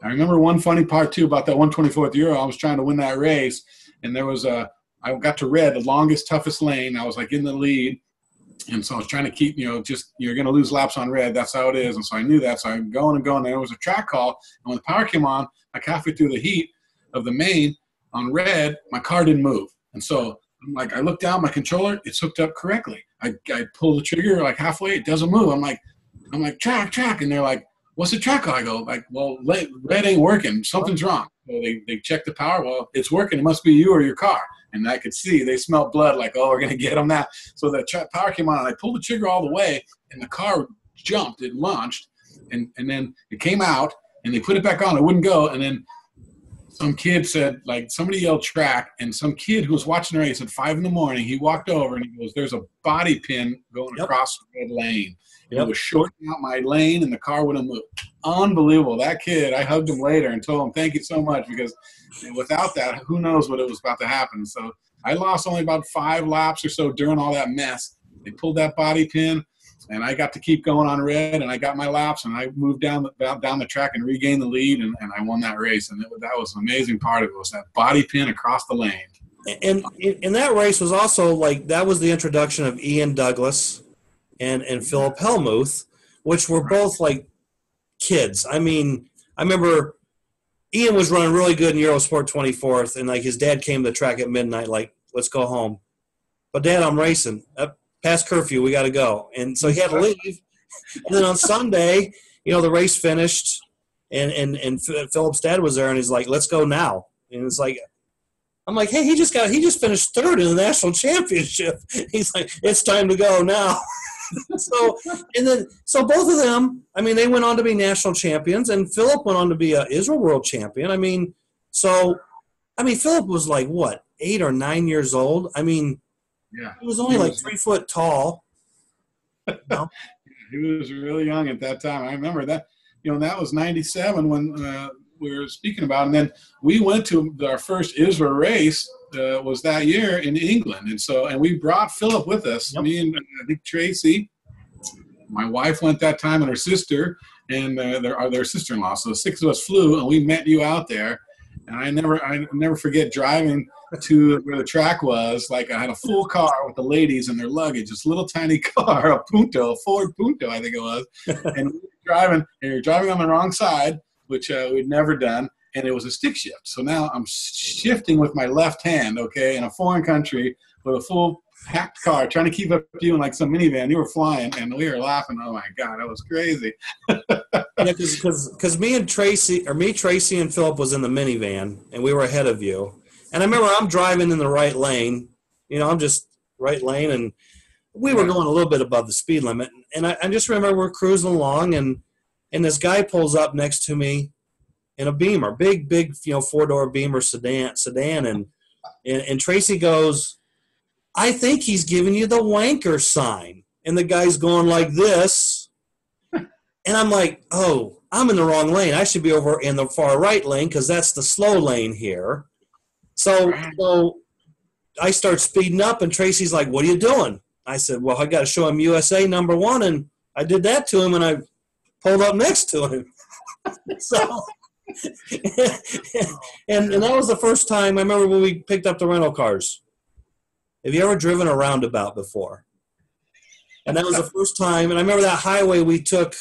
I remember one funny part, too, about that 124th Euro. I was trying to win that race, and there was I got to red, the longest, toughest lane. I was like in the lead. And so I was trying to keep, just you're going to lose laps on red. That's how it is. And so I knew that. So I'm going and going. And there was a track call. And when the power came on, like halfway through the heat of the main on red, my car didn't move. And so I'm like, I looked down, my controller, it's hooked up correctly. I pull the trigger like halfway, it doesn't move. I'm like, track. And they're like, what's the track call? I go, like, well, red ain't working. Something's wrong. So they check the power. Well, it's working. It must be you or your car. And I could see they smelled blood, like, oh, we're going to get them now. So the power came on, and I pulled the trigger all the way, and the car jumped. It launched, and then it came out, and they put it back on. It wouldn't go. And then some kid said, like, somebody yelled track, and some kid who was watching the race at 5 in the morning, he walked over, and he goes, there's a body pin going across the red lane. It was shortening out my lane, and the car wouldn't move. Unbelievable. That kid, I hugged him later and told him thank you so much, because without that, who knows what it was about to happen. So I lost only about 5 laps or so during all that mess. They pulled that body pin, and I got to keep going on red, and I got my laps, and I moved down the track and regained the lead, and I won that race. And that was an amazing part of it, was that body pin across the lane. And in that race was also, like, that was the introduction of Ian Douglas and Philip Hellmuth, which were both, like, kids. I mean, I remember Ian was running really good in Eurosport 24th, and, like, his dad came to the track at midnight, like, let's go home. But, Dad, I'm racing. Past curfew, we got to go. And so he had to leave. And then on Sunday, the race finished, and Philip's dad was there, and he's like, let's go now. And it's like, I'm like, hey, he just finished 3rd in the national championship. He's like, it's time to go now. So both of them, I mean, they went on to be national champions, and Philip went on to be a ISRA world champion. I mean, Philip was like, what, 8 or 9 years old? I mean, yeah, he was only like 3 foot tall. He was really young at that time. I remember that. That was 97 when we were speaking about it. And then we went to our first ISRA race was that year in England. And we brought Philip with us. Yep. Me and I think Tracy, my wife went that time, and her sister, and their sister-in-law. So the 6 of us flew, and we met you out there. And I never forget driving to where the track was. Like, I had a full car with the ladies and their luggage, this little tiny car, a Ford Punto, I think it was. And we were driving on the wrong side, which we'd never done, and it was a stick shift. So now I'm shifting with my left hand, okay, in a foreign country with a full packed car, trying to keep up with you in like some minivan. You were flying, and we were laughing. Oh, my God, that was crazy. Yeah, because Tracy, and Philip was in the minivan, and we were ahead of you. And I remember I'm driving in the right lane. I'm just right lane, and we were going a little bit above the speed limit. And I just remember we're cruising along, and and this guy pulls up next to me in a Beamer, big, 4-door Beamer sedan, and Tracy goes, "I think he's giving you the wanker sign." And the guy's going like this. And I'm like, oh, I'm in the wrong lane. I should be over in the far right lane because that's the slow lane here. So I start speeding up, and Tracy's like, "What are you doing?" I said, "Well, I got to show him USA #1." And I did that to him, and I pulled up next to him. So, and that was the first time I remember when we picked up the rental cars. Have you ever driven a roundabout before? And that was the first time. And I remember that highway we took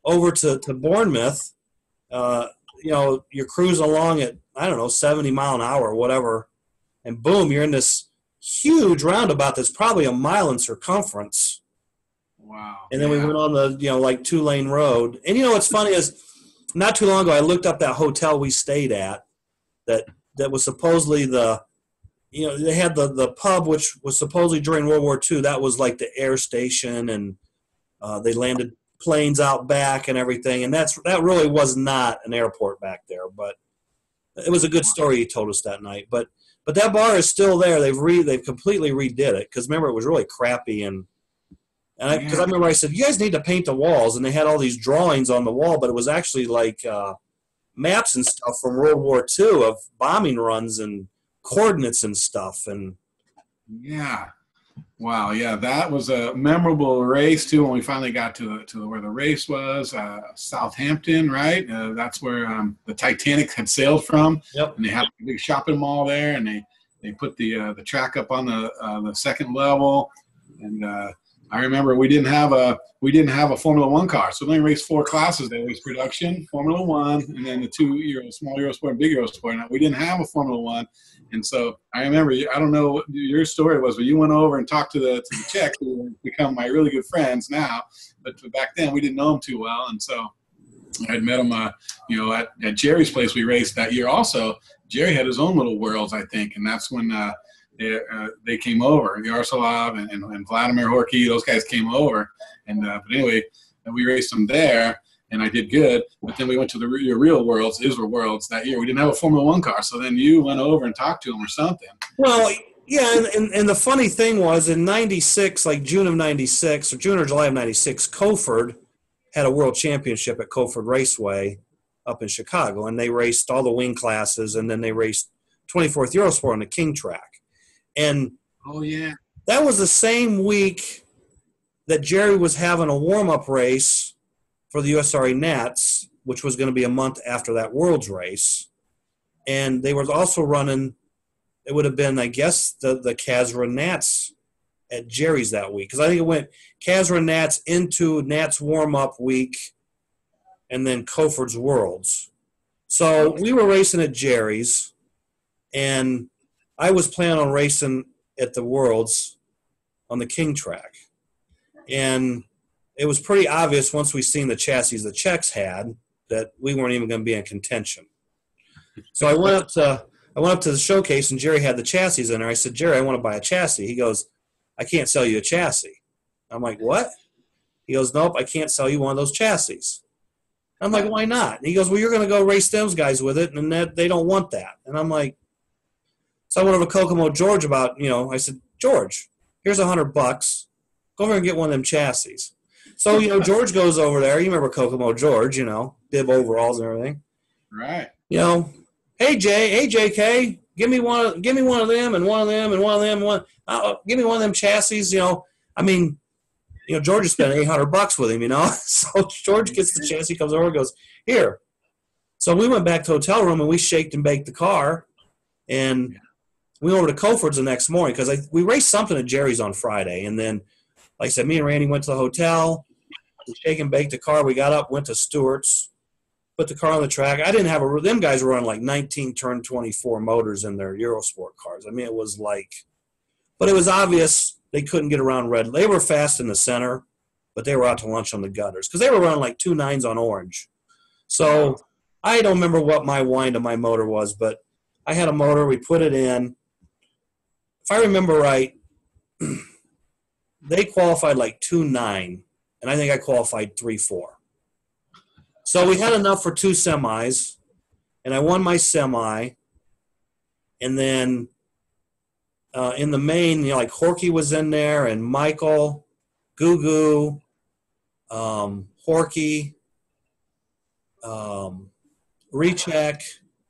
over to Bournemouth. You're cruising along at, 70 mile an hour or whatever. And boom, you're in this huge roundabout that's probably a mile in circumference. Wow. And then we went on the, 2-lane road. And what's funny is not too long ago, I looked up that hotel we stayed at that was supposedly they had the pub, which was supposedly during World War II. That was like the air station, and they landed planes out back and everything. And that really was not an airport back there, but it was a good story he told us that night. But that bar is still there. They've completely redid it because remember it was really crappy I remember I said, "You guys need to paint the walls," and they had all these drawings on the wall, but it was actually like maps and stuff from World War II of bombing runs and coordinates and stuff. And yeah, wow, yeah, that was a memorable race too. When we finally got to where the race was, Southampton, right? That's where the Titanic had sailed from. Yep. And they had a big shopping mall there, and they put the track up on the second level. And I remember we didn't have a Formula One car, so they raced 4 classes. They raced production, Formula One, and then the 2 small Eurosport, and big Eurosport. Now, we didn't have a Formula One, and so I remember. I don't know what your story was, but you went over and talked to the Czechs, who have become my really good friends now. But back then, we didn't know them too well, and so I'd met them, at Jerry's place we raced that year. Also, Jerry had his own little worlds, I think, and that's when. They came over, Yaroslav and Vladimir Horky, those guys came over. And but anyway, we raced them there, and I did good. But then we went to your real worlds, ISRA worlds, that year. We didn't have a Formula One car, so then you went over and talked to them or something. Well, yeah, and the funny thing was in 96, like June of 96, or June or July of 96, Coeford had a world championship at Coeford Raceway up in Chicago, and they raced all the wing classes, and then they raced 24th Eurosport on the King track. And that was the same week that Jerry was having a warm-up race for the USRA Nats, which was going to be a month after that World's race. And they were also running, it would have been, I guess, the Casra Nats at Jerry's that week. Because I think it went Casra Nats into Nats warm-up week and then Coeford's Worlds. So we were racing at Jerry's, and I was planning on racing at the Worlds on the King track. And it was pretty obvious once we seen the chassis the Czechs had that we weren't even going to be in contention. So I went up to the showcase, and Jerry had the chassis in there. I said, "Jerry, I want to buy a chassis." He goes, "I can't sell you a chassis." I'm like, "What?" He goes, "Nope, I can't sell you one of those chassis." I'm like, "Why not?" And he goes, "Well, you're going to go race those guys with it, and they don't want that." And I'm like, so I went over to Kokomo George I said, "George, here's $100. Go over and get one of them chassis." So, George goes over there. You remember Kokomo George, bib overalls and everything. Right. "Hey, JK, give me one of them and one of them and one of them. Give me one of them chassis." George spent $800 with him, So George gets the chassis, comes over and goes, "Here." So we went back to the hotel room, and we shaked and baked the car. And we went over to Coeford's the next morning because we raced something at Jerry's on Friday. And then, like I said, me and Randy went to the hotel. We shake and baked the car. We got up, went to Stewart's, put the car on the track. I didn't have them guys were running like 19 turn 24 motors in their Eurosport cars. It was but it was obvious they couldn't get around red. They were fast in the center, but they were out to lunch on the gutters because they were running like 2 9s on orange. So I don't remember what my wind of my motor was, but I had a motor. We put it in. If I remember right, they qualified like 2 9, and I think I qualified 3 4. So we had enough for 2 semis, and I won my semi. And then in the main, like Horky was in there, and Michael, Gugu, Horky, Recheck.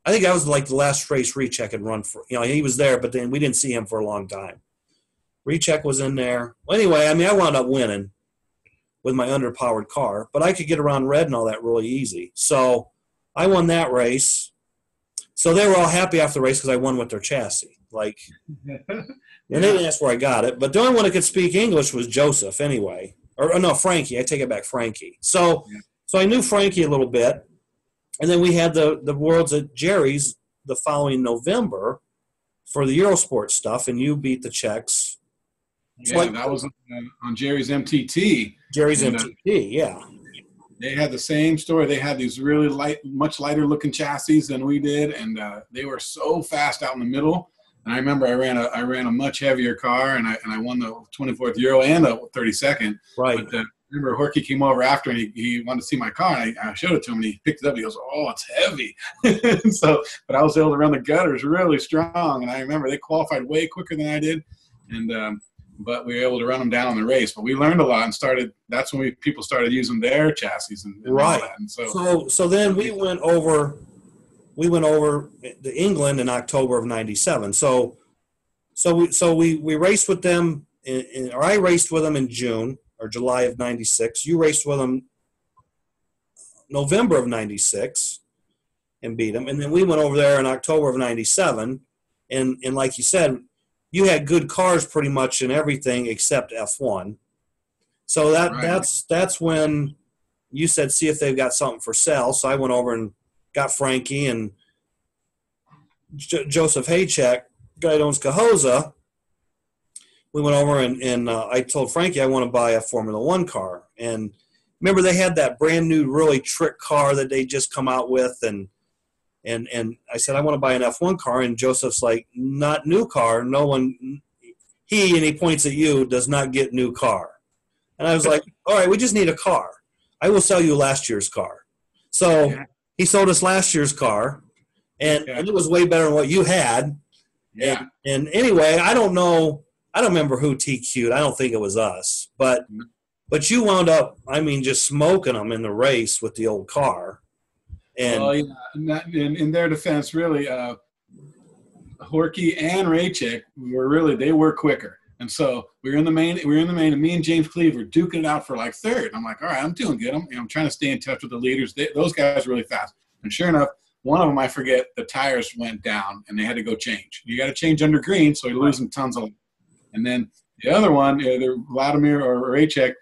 I think that was like the last race Recheck had run for. He was there, but then we didn't see him for a long time. Recheck was in there. Well, anyway, I wound up winning with my underpowered car, but I could get around red and all that really easy. So I won that race. So they were all happy after the race because I won with their chassis. And they didn't ask where I got it. But the only one that could speak English was Joseph anyway. Or no, Frankie. I take it back, Frankie. So I knew Frankie a little bit. And then we had the Worlds at Jerry's the following November for the Eurosport stuff, and you beat the Czechs. Yeah, that was on Jerry's MTT. Jerry's MTT, yeah. They had the same story. They had these really much lighter looking chassis than we did, and they were so fast out in the middle. And I remember I ran a much heavier car, and I won the 24th Euro and the 32nd. Right. But I remember Horky came over after, and he wanted to see my car, and I showed it to him, and he picked it up. He goes, "Oh, it's heavy." But I was able to run the gutters really strong, and I remember they qualified way quicker than I did, and but we were able to run them down in the race. But we learned a lot and that's when people started using their chassis and right. all that. And so then we went over to England in October of '97. So we raced with them or I raced with them in June or July of '96. You raced with them November of '96 and beat them. And then we went over there in October of '97. And like you said, you had good cars pretty much in everything except F1. So that's when you said, see if they've got something for sale. So I went over and got Frankie and Joseph Haycheck, guy that owns Cahoza. We went over and I told Frankie I want to buy a Formula One car. And remember they had that brand new really trick car that they just come out with, and I said, I want to buy an F1 car. And Joseph's like, not new car. No one, and he points at you, does not get new car. And I was like, all right, we just need a car. I will sell you last year's car. So he sold us last year's car, and it was way better than what you had. Yeah. And anyway, I don't remember who TQ'd. I don't think it was us. But you wound up, just smoking them in the race with the old car. And in their defense, really, Horky and Raychick they were quicker. And so we were in the main, and me and James Cleve were duking it out for like third. I'm like, all right, I'm doing good. I'm trying to stay in touch with the leaders. Those guys are really fast. And sure enough, one of them, I forget, the tires went down and they had to go change. You got to change under green, so you're losing tons of them. And then the other one, either Vladimir or Raycheck,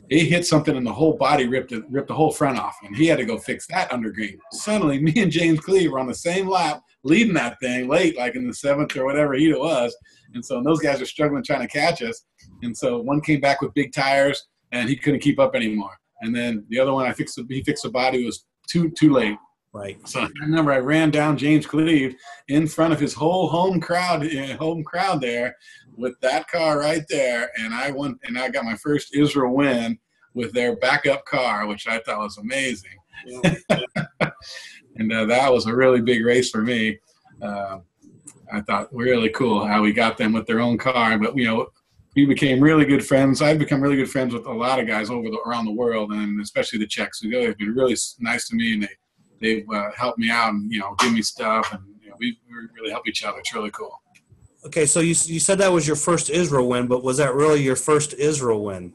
he hit something and the whole body ripped the whole front off, and he had to go fix that under green. Suddenly, me and James Cleve were on the same lap, leading that thing late, like in the 7th or whatever heat it was. And so those guys are struggling trying to catch us. And so one came back with big tires, and he couldn't keep up anymore. And then the other one, he fixed the body, was too late. Right. So I remember I ran down James Cleve in front of his whole home crowd there with that car right there, and I won, and I got my first ISRA win with their backup car, which I thought was amazing. Yeah. And that was a really big race for me. I thought really cool how we got them with their own car, but we became really good friends. I've become really good friends with a lot of guys around the world, and especially the Czechs. They've been really nice to me, and they've helped me out and give me stuff, and we really help each other. It's really cool. Okay, so you said that was your first ISRA win, but was that really your first ISRA win?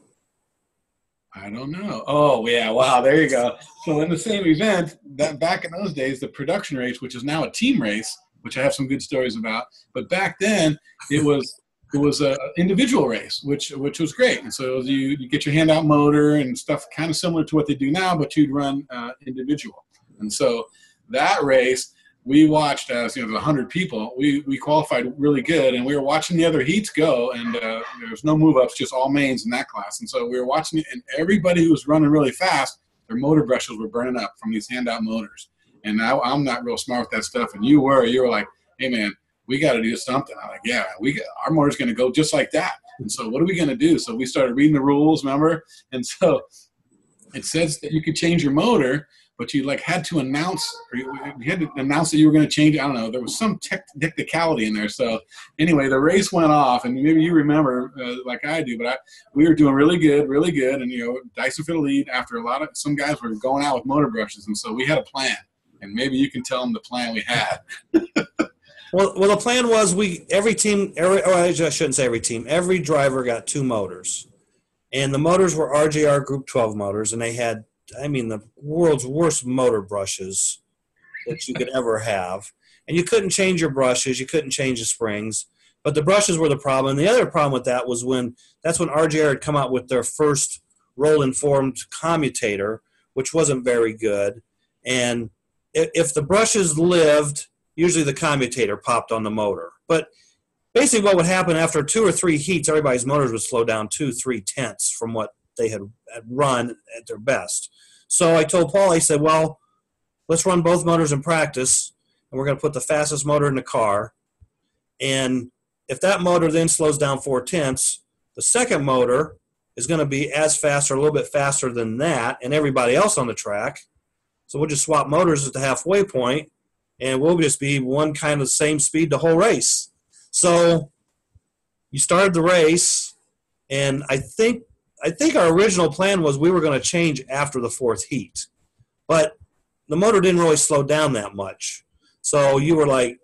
I don't know. Oh yeah, wow, there you go. So in the same event, that back in those days, the production race, which is now a team race, which I have some good stories about, but back then it was a individual race, which was great. And so you get your handout motor and stuff, kind of similar to what they do now, but you'd run individual. And so that race, we watched as, there's 100 people. We qualified really good, and we were watching the other heats go, and there was no move-ups, just all mains in that class. And so we were watching it, and everybody who was running really fast, their motor brushes were burning up from these handout motors. And I'm not real smart with that stuff, and you were like, hey, man, we got to do something. I'm like, yeah, our motor's going to go just like that. And so what are we going to do? So we started reading the rules, remember? And so it says that you could change your motor, but you like had to announce, or you had to announce that you were going to change. I don't know. There was some technicality in there. So anyway, the race went off, and maybe you remember, like I do, but we were doing really good, and Dyson for the lead. After some guys were going out with motor brushes, and so we had a plan. And maybe you can tell them the plan we had. Well, the plan was every driver got 2 motors. And the motors were RJR Group 12 motors, and they had, the world's worst motor brushes that you could ever have. And you couldn't change your brushes, you couldn't change the springs, but the brushes were the problem. And the other problem with that was that's when RJR had come out with their first roll-informed commutator, which wasn't very good. And if the brushes lived, usually the commutator popped on the motor. But basically what would happen after 2 or 3 heats, everybody's motors would slow down 2-3 tenths from what they had run at their best. So I told Paul, I said, well, let's run both motors in practice, and we're going to put the fastest motor in the car. And if that motor then slows down 4 tenths, the second motor is going to be as fast or a little bit faster than that and everybody else on the track. So we'll just swap motors at the halfway point, and we'll just be one kind of same speed the whole race. So you started the race, and I think our original plan was we were going to change after the 4th heat. But the motor didn't really slow down that much. So you were like,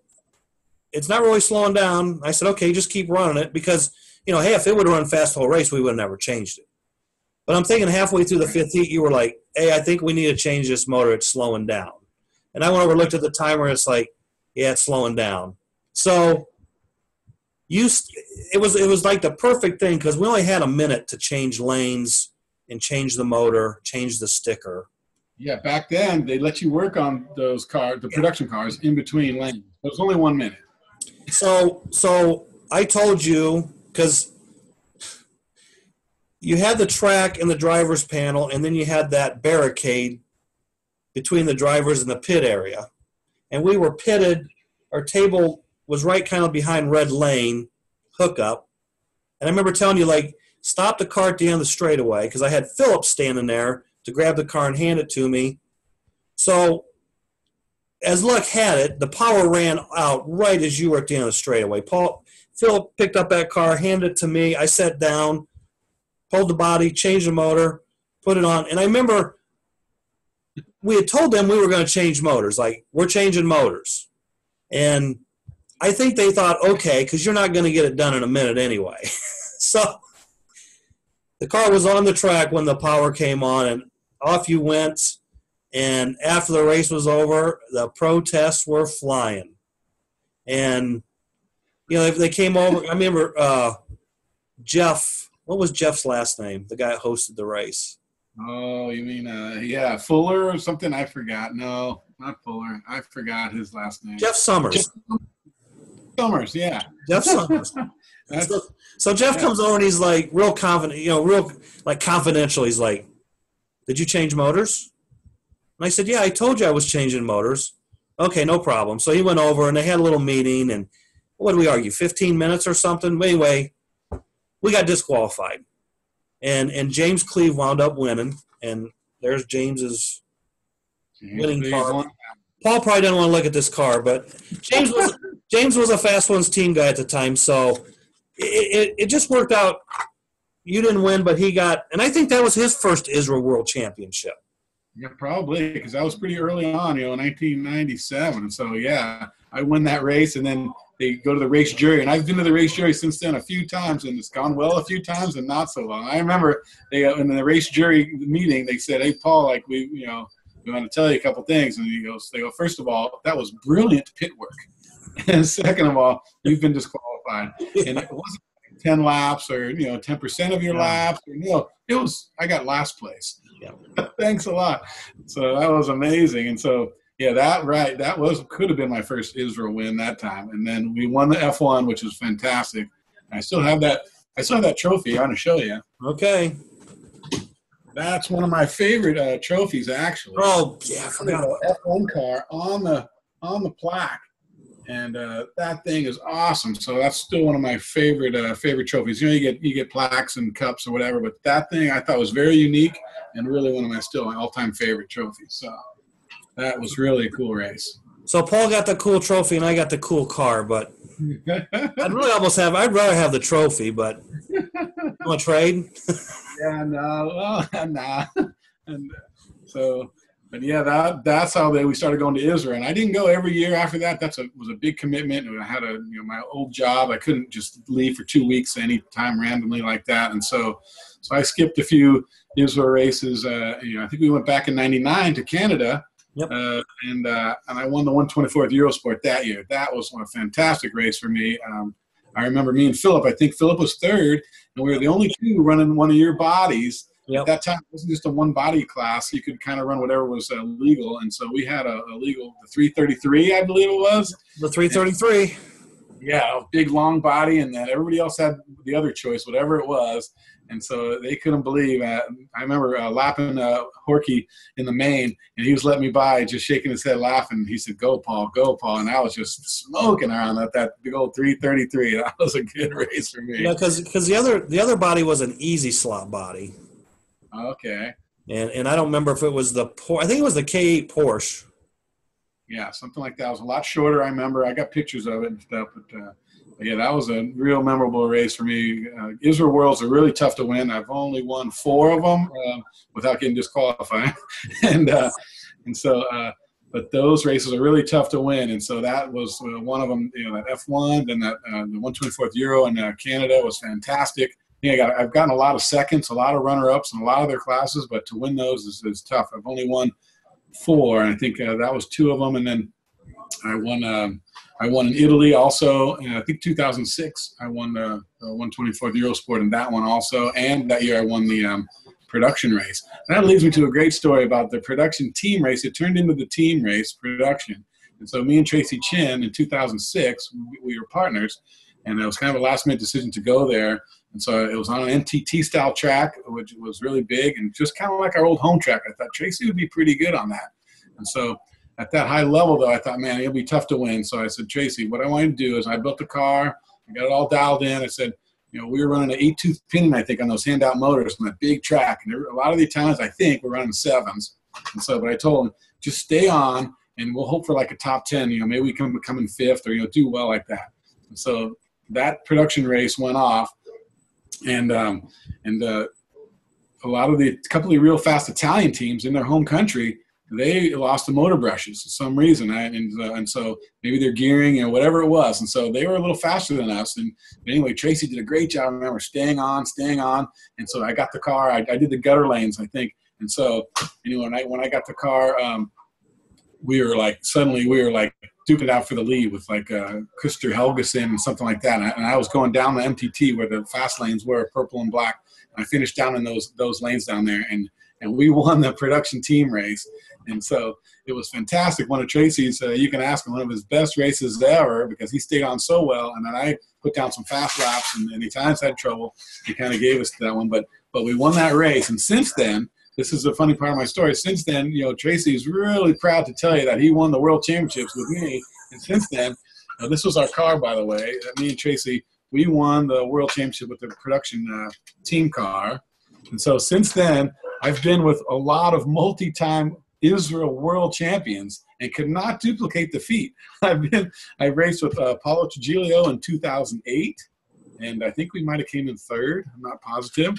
it's not really slowing down. I said, okay, just keep running it because, hey, if it would have run fast the whole race, we would have never changed it. But I'm thinking halfway through the 5th heat, you were like, hey, I think we need to change this motor. It's slowing down. And I went over and looked at the timer. It's like, yeah, it's slowing down. So it was like the perfect thing because we only had a minute to change lanes and change the motor, change the sticker. Yeah, back then they let you work on those cars, the production cars, in between lanes. It was only 1 minute. So I told you because you had the track and the driver's panel, and then you had that barricade between the drivers and the pit area. And we were pitted. Our table was right kind of behind red lane hookup. And I remember telling you, like, stop the car at the end of the straightaway because I had Philip standing there to grab the car and hand it to me. So as luck had it, the power ran out right as you were at the end of the straightaway. Philip picked up that car, handed it to me. I sat down, pulled the body, changed the motor, put it on. And I remember we had told them we were going to change motors. Like, we're changing motors. And I think they thought, okay, because you're not going to get it done in a minute anyway. So the car was on the track when the power came on, and off you went. And after the race was over, the protests were flying. And, if they came over, I remember Jeff. What was Jeff's last name? The guy that hosted the race. Oh, you mean, Fuller or something? I forgot. No, not Fuller. I forgot his last name. Jeff Summers. Summers, yeah. Jeff Summers. So Jeff comes over and he's like real confident, real like confidential. He's like, did you change motors? And I said, yeah, I told you I was changing motors. Okay, no problem. So he went over and they had a little meeting and what did we argue, 15 minutes or something? Anyway, we got disqualified. And James Cleve wound up winning, and there's James's winning car. Paul probably didn't want to look at this car, but James was a Fast Ones team guy at the time, so it just worked out. You didn't win, but he got – and I think that was his first ISRA World Championship. Yeah, probably, because that was pretty early on, 1997. So, yeah, I won that race, and then they go to the race jury. And I've been to the race jury since then a few times, and it's gone well a few times and not so well. I remember they in the race jury meeting, they said, hey, Paul, like, we want to tell you a couple things. And they go, first of all, that was brilliant pit work. And second of all, you've been disqualified. And it wasn't 10 laps or, 10% of your laps. Or, it was, I got last place. Yeah. Thanks a lot. So that was amazing. And so, yeah, that could have been my first ISRA win that time. And then we won the F1, which was fantastic. I still have that trophy. I want to show you. Okay. That's one of my favorite trophies, actually. Oh, yeah, I forgot. F1 car on the plaque. And that thing is awesome. So that's still one of my favorite trophies. You get plaques and cups or whatever, but that thing I thought was very unique and really one of my all-time favorite trophies. So That was really a cool race. So Paul got the cool trophy and I got the cool car, but I'd rather have the trophy, but you want to trade? Yeah, no, well, nah. And so, but yeah, that's how we started going to ISRA. And I didn't go every year after that. Was a big commitment. And I had my old job. I couldn't just leave for 2 weeks any time randomly like that. And so I skipped a few ISRA races. I think we went back in '99 to Canada. Yep. And I won the 124th Eurosport that year. That was a fantastic race for me. I remember me and Philip. I think Philip was third, and we were the only two running one of your bodies. Yep. At that time, it wasn't just a one-body class. You could kind of run whatever was legal, and so we had a legal, the 333, I believe it was. The 333. Yeah, a big, long body, and then everybody else had the other choice, whatever it was. And so they couldn't believe. I remember lapping Horky in the main, and he was letting me by, just shaking his head, laughing. He said, "Go, Paul, go, Paul." And I was just smoking around that big old 333. That was a good race for me. Yeah, because the other body was an easy slot body. Okay. And I don't remember if it was I think it was the K8 Porsche. Yeah, something like that. It was a lot shorter, I remember. I got pictures of it and stuff, but yeah, that was a real memorable race for me. ISRA Worlds are really tough to win. I've only won 4 of them without getting disqualified. But those races are really tough to win. And so that was one of them, that F1, then that the 124th Euro in Canada was fantastic. Yeah, I've gotten a lot of seconds, a lot of runner-ups in a lot of their classes, but to win those is tough. I've only won 4, and I think that was 2 of them. And then I won in Italy also. I think 2006, I won the 124th Eurosport in that one also. And that year I won the production race. And that leads me to a great story about the production team race. It turned into the team race production. And so me and Tracy Chin in 2006, we were partners. And it was kind of a last-minute decision to go there. And so it was on an MTT-style track, which was really big and just kind of like our old home track. I thought Tracy would be pretty good on that. And so at that high level, though, I thought, man, it'll be tough to win. So I said, Tracy, what I want you to do is I built the car. I got it all dialed in. I said, we were running an 8-tooth pinion, I think, on those handout motors on that big track. And a lot of the times, I think, we're running 7s. And so, but I told him, just stay on, and we'll hope for like a top 10. Maybe we can come in 5th or, do well like that. And so that production race went off. And a lot of a couple of real fast Italian teams in their home country, they lost the motor brushes for some reason. And so maybe they're gearing or whatever it was. And so they were a little faster than us. And anyway, Tracy did a great job. I remember staying on. And so I got the car. I did the gutter lanes, I think. And so, when I got the car, we were like duking it out for the lead with like Christer Helgeson and something like that. And I was going down the MTT where the fast lanes were, purple and black. And I finished down in those lanes down there, and we won the production team race. And so it was fantastic. One of Tracy's, you can ask him, one of his best races ever, because he stayed on so well. And then I put down some fast laps, and any times I had trouble, he kind of gave us that one. But we won that race. And since then, this is a funny part of my story. Since then, Tracy's really proud to tell you that he won the World Championships with me. And since then, this was our car, by the way. Me and Tracy, we won the World Championship with the production team car. And so since then, I've been with a lot of multi-time Israel world champions and could not duplicate the feat. I raced with Paulo Trujillo in 2008, and I think we might have came in 3rd. I'm not positive.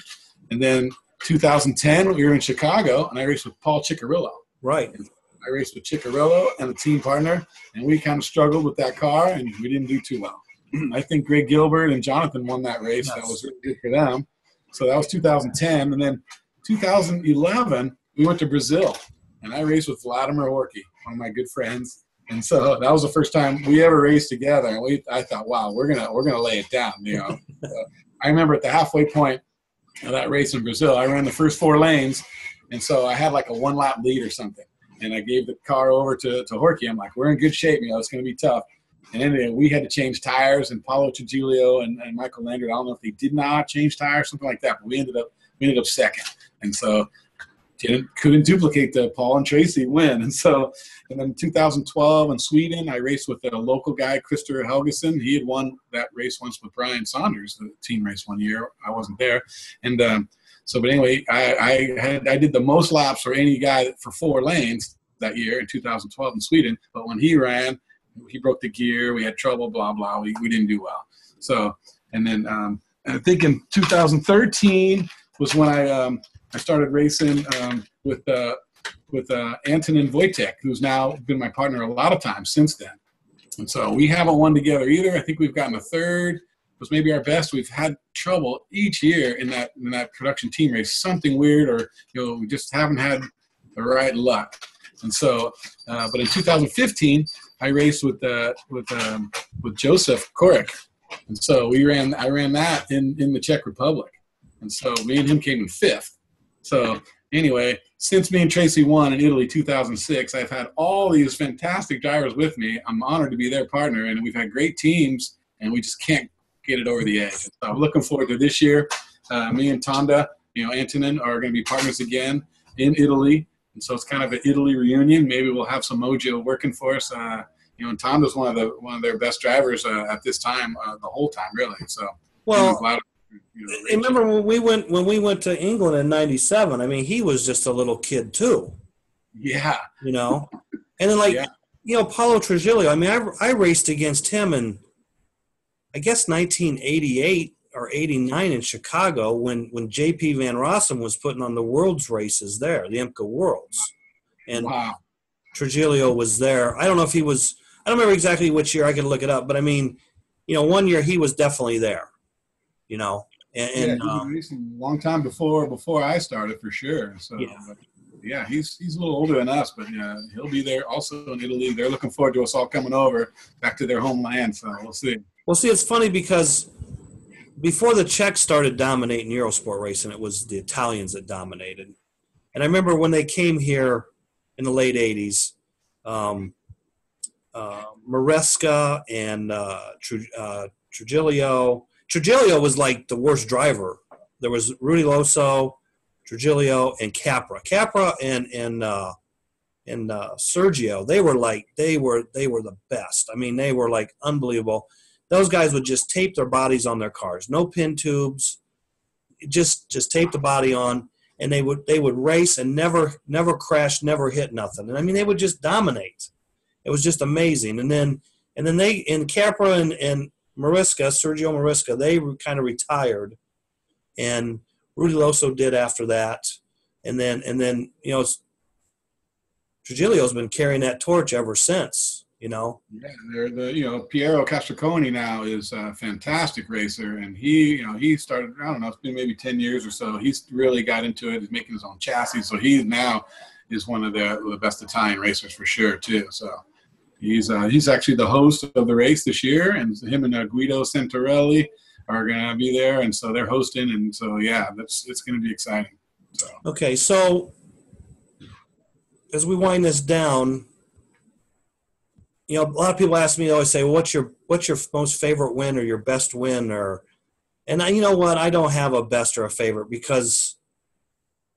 And then 2010, we were in Chicago, and I raced with Paul Ciccarello. Right. And I raced with Ciccarello and a team partner, and we kind of struggled with that car, and we didn't do too well. I think Greg Gilbert and Jonathan won that race. Yes. That was really good for them. So that was 2010. And then 2011, we went to Brazil, and I raced with Vladimir Horky, one of my good friends. And so that was the first time we ever raced together. And I thought, wow, we're gonna lay it down. I remember at the halfway point of that race in Brazil, I ran the first 4 lanes, and so I had like a 1-lap lead or something. And I gave the car over to Horky. I'm like, we're in good shape. It's gonna be tough. And anyway, we had to change tires, and Paulo Trujillo and Michael Landry, I don't know if they did not change tires, something like that, but we ended up second. And so couldn't duplicate the Paul and Tracy win. And then 2012 in Sweden, I raced with a local guy, Christer Helgeson. He had won that race once with Brian Saunders, the team race one year. I wasn't there. And but anyway, I did the most laps for any guy for 4 lanes. that year in 2012 in Sweden. But when he ran, he broke the gear. We had trouble, blah, blah. We didn't do well. So, and then I think in 2013 was when I started racing with Antonin Wojtek, who's now been my partner a lot of times since then. And so we haven't won together either. I think we've gotten a third. Was maybe our best. We've had trouble each year in that production team race, something weird, or we just haven't had the right luck. And so, but in 2015, I raced with Joseph Korek, and so I ran that in the Czech Republic, and so me and him came in fifth. So anyway, since me and Tracy won in Italy 2006, I've had all these fantastic drivers with me. I'm honored to be their partner, and we've had great teams, and we just can't get it over the edge. So I'm looking forward to this year. Me and Tonda, Antonin, are going to be partners again in Italy, and so it's kind of an Italy reunion. Maybe we'll have some mojo working for us. And Tonda's one of their best drivers at this time, the whole time, really. So well, remember when we went to England in '97? I mean, he was just a little kid too. Yeah. And then Paulo Trujillo. I mean, I raced against him in, I guess, 1988 or 89 in Chicago when J.P. Van Rossum was putting on the Worlds races there, the IMCA Worlds. And wow. Trujillo was there. I don't know if he was – I don't remember exactly which year. I could look it up. But, I mean, one year he was definitely there, And, he was racing a long time before I started for sure. So, yeah, he's a little older than us, but he'll be there also in Italy. They're looking forward to us all coming over back to their homeland, so we'll see. Well, see, it's funny because before the Czechs started dominating Eurosport racing, it was the Italians that dominated. And I remember when they came here in the late 80s, Maresca and Trujillo. Trujillo was like the worst driver. There was Rudy Loso, Trujillo, and Capra. Capra and Sergio, they were the best. I mean, they were like unbelievable. Those guys would just tape their bodies on their cars, no pin tubes, just tape the body on, and they would race and never crash, never hit nothing. And I mean, they would just dominate. It was just amazing. And then Capra and Sergio Marisca, they kind of retired, and Rudy Loso did after that. And then Trujillo's been carrying that torch ever since. Yeah, Piero Castriconi now is a fantastic racer, and he started, I don't know, it's been maybe 10 years or so. He's really got into it. He's making his own chassis, so he now is one of the best Italian racers for sure too. So he's actually the host of the race this year, and him and Guido Santarelli are going to be there, and so they're hosting, and so it's going to be exciting. So. Okay, so as we wind this down. A lot of people ask me, they always say, well, what's your most favorite win or your best win? And you know what? I don't have a best or a favorite because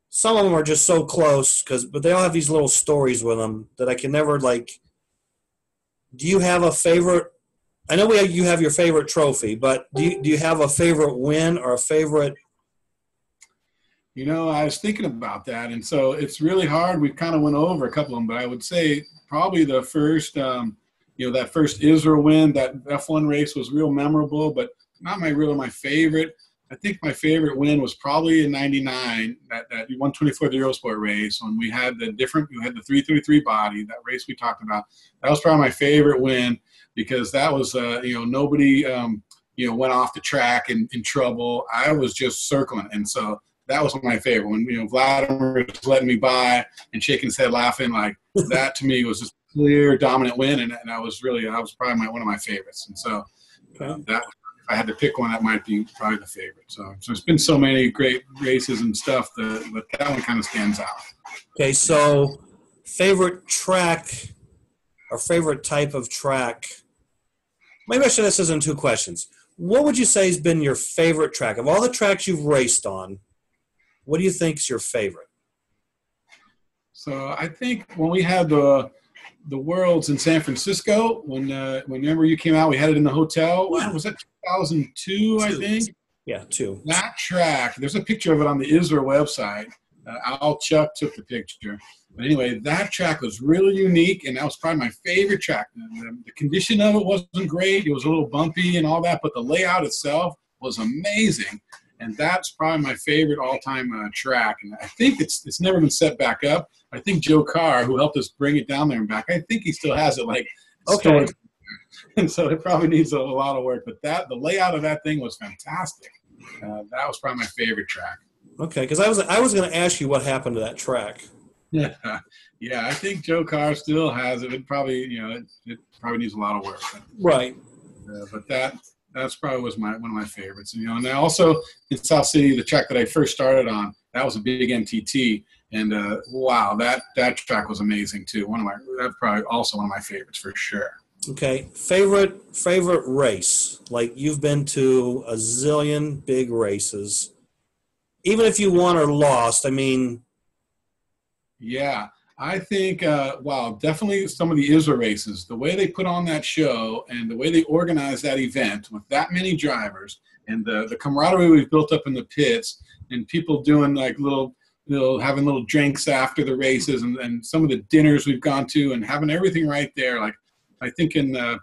some of them are just so close but they all have these little stories with them that I can never do you have a favorite? I know you have your favorite trophy, but do you have a favorite win or a favorite? I was thinking about that, and so it's really hard. We kind of went over a couple of them, but I would say probably the first that first ISRA win, that F1 race was real memorable, but not my favorite. I think my favorite win was probably in '99, that 124th Eurosport race when we had the 333 body, that race we talked about. That was probably my favorite win because that was nobody went off the track in trouble. I was just circling, and so that was my favorite when Vladimir was letting me by and shaking his head laughing. Like that to me was just clear dominant win, and I was probably one of my favorites. And so that if I had to pick one, that might be probably the favorite. So there's been so many great races and stuff but that one kind of stands out. Okay, so favorite track or favorite type of track. Maybe I should ask this in two questions. What would you say has been your favorite track of all the tracks you've raced on? What do you think is your favorite? So I think when we had the Worlds in San Francisco, whenever you came out, we had it in the hotel. Yeah. Was that 2002, I think? Yeah, 2. That track, there's a picture of it on the ISRA website. Al Chuck took the picture. But anyway, that track was really unique, and that was probably my favorite track. The condition of it wasn't great. It was a little bumpy and all that, but the layout itself was amazing. And that's probably my favorite all-time track. And I think it's never been set back up. I think Joe Carr, who helped us bring it down there and back, I think he still has it stored. And so it probably needs a lot of work. But the layout of that thing was fantastic. That was probably my favorite track. Okay, because I was going to ask you what happened to that track. Yeah, I think Joe Carr still has it. It probably it probably needs a lot of work. Right. But that's probably was one of my favorites. And then also in South City, the track that I first started on, that was a big MTT, and wow, that track was amazing too. That's probably also one of my favorites for sure. Okay, favorite race. Like, you've been to a zillion big races, even if you won or lost. I mean, yeah. I think, definitely some of the ISRA races, the way they put on that show and the way they organize that event with that many drivers and the camaraderie we've built up in the pits and people doing like having little drinks after the races and some of the dinners we've gone to and having everything right there. Like, I think in the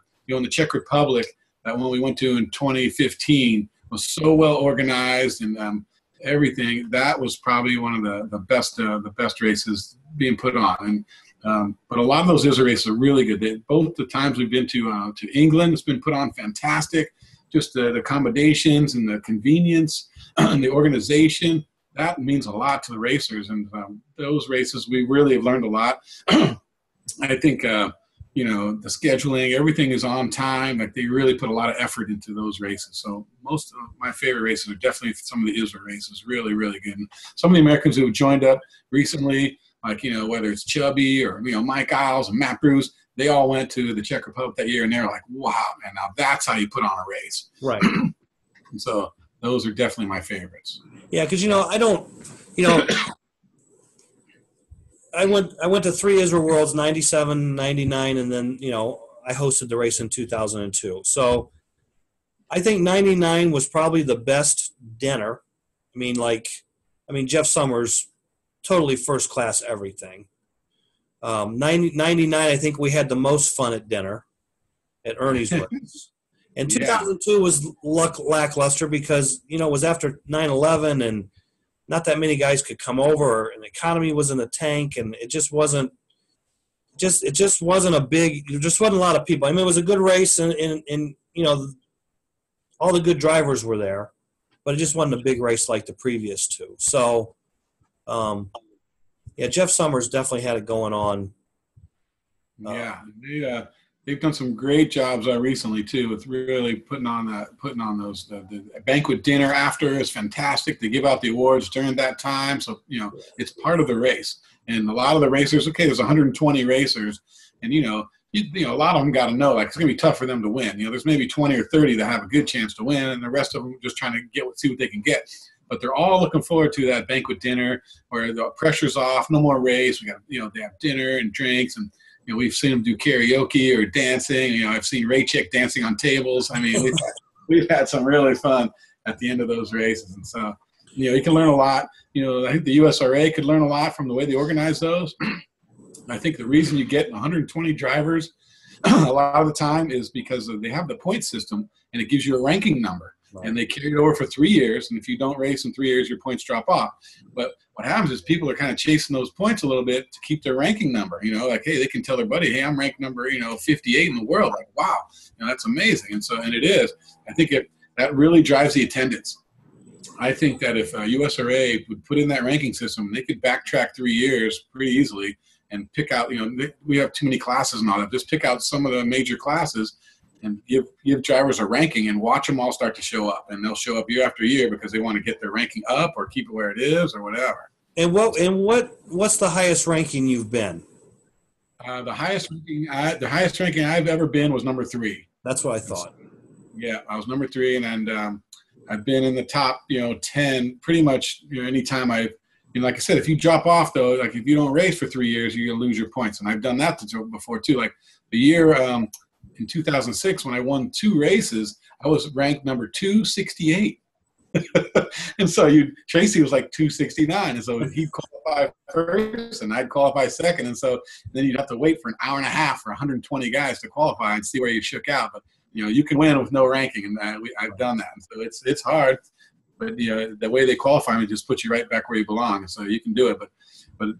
Czech Republic, that one we went to in 2015 was so well organized and everything. That was probably one of the best races being put on. And but a lot of those ISRA races are really good. Both the times we've been to England, it's been put on fantastic. Just the accommodations and the convenience and the organization, that means a lot to the racers. And those races, we really have learned a lot. I think the scheduling, everything is on time. Like, they really put a lot of effort into those races. So most of my favorite races are definitely some of the ISRA races, really, really good. And some of the Americans who have joined up recently, like, whether it's Chubby or, Mike Isles and Matt Bruce, they all went to the Czech Republic that year, and they're like, wow, man, now that's how you put on a race. Right. And so those are definitely my favorites. Yeah, because, I don't, I went to 3 ISRA Worlds, 97, 99, and then, I hosted the race in 2002. So I think 99 was probably the best dinner. Jeff Summers, totally first-class everything. 99, I think we had the most fun at dinner at Ernie's race. And 2002 was lackluster because, it was after 9/11 and not that many guys could come over, and the economy was in the tank, and it just wasn't a lot of people. It was a good race, and all the good drivers were there, but it just wasn't a big race like the previous two. So, Jeff Summers definitely had it going on. They've done some great jobs recently too, with really putting on those. The banquet dinner after is fantastic. They give out the awards during that time, so it's part of the race. And a lot of the racers, there's 120 racers, and a lot of them got to know, like, it's gonna be tough for them to win. There's maybe 20 or 30 that have a good chance to win, and the rest of them just trying to see what they can get. But they're all looking forward to that banquet dinner where the pressure's off, no more race. We got they have dinner and drinks, and we've seen them do karaoke or dancing. I've seen Raycheck dancing on tables. We've had some really fun at the end of those races. And so, you can learn a lot. I think the USRA could learn a lot from the way they organize those. I think the reason you get 120 drivers a lot of the time is because they have the point system, and it gives you a ranking number. Right. And they carry it over for 3 years, and if you don't race in 3 years, your points drop off. But what happens is people are kind of chasing those points a little bit to keep their ranking number. Like, hey, they can tell their buddy, hey, I'm ranked number 58 in the world. Like, wow, that's amazing. And it is. I think that really drives the attendance. I think that if USRA would put in that ranking system, they could backtrack 3 years pretty easily and pick out. We have too many classes and all that. Just pick out some of the major classes and give drivers a ranking and watch them all start to show up. And they'll show up year after year because they want to get their ranking up or keep it where it is or whatever. And what's the highest ranking you've been? The highest ranking I've ever been was number 3. That's what I thought. Yeah, I was number 3, and I've been in the top 10 pretty much anytime like I said, if you drop off though, like if you don't race for 3 years, you're gonna lose your points. And I've done that before too. Like the year in 2006 when I won 2 races, I was ranked number 268. And so Tracy was like 269, and so he'd qualify first, and I'd qualify second, and so then you'd have to wait for an hour and a half for 120 guys to qualify and see where you shook out. But you can win with no ranking, and I've done that. And so it's hard, but the way they qualify me just puts you right back where you belong, and so you can do it. But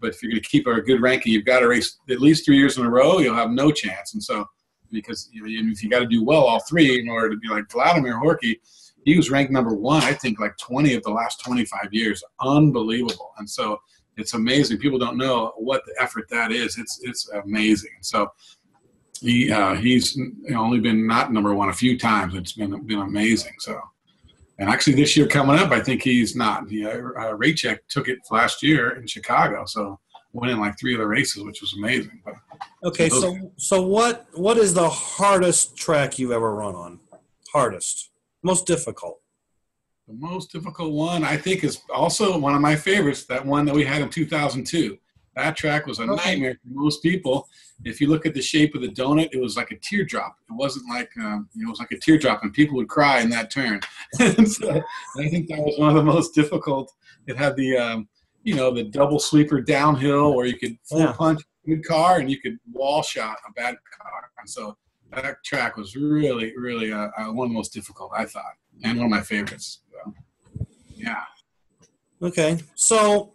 if you're going to keep a good ranking, you've got to race at least 3 years in a row. You'll have no chance, and so because if you got to do well all three in order to be like Vladimir Horky. He was ranked number 1, I think, like 20 of the last 25 years. Unbelievable. And so it's amazing. People don't know what the effort that is. It's amazing. So he's only been not number 1 a few times. It's been amazing. So, and actually this year coming up, I think he's not. Raychek took it last year in Chicago. So winning like 3 of the races, which was amazing. But, okay, so what is the hardest track you've ever run on? Hardest. Most difficult. The most difficult one, I think, is also one of my favorites, that one that we had in 2002. That track was a nightmare for most people. If you look at the shape of the donut, it was like a teardrop. It wasn't like, it was like a teardrop, and people would cry in that turn. And so I think that was one of the most difficult. It had the, the double sweeper downhill where you could full punch a good car and you could wall shot a bad car. And so that track was really, really one of the most difficult, I thought, and one of my favorites. So, yeah. Okay. So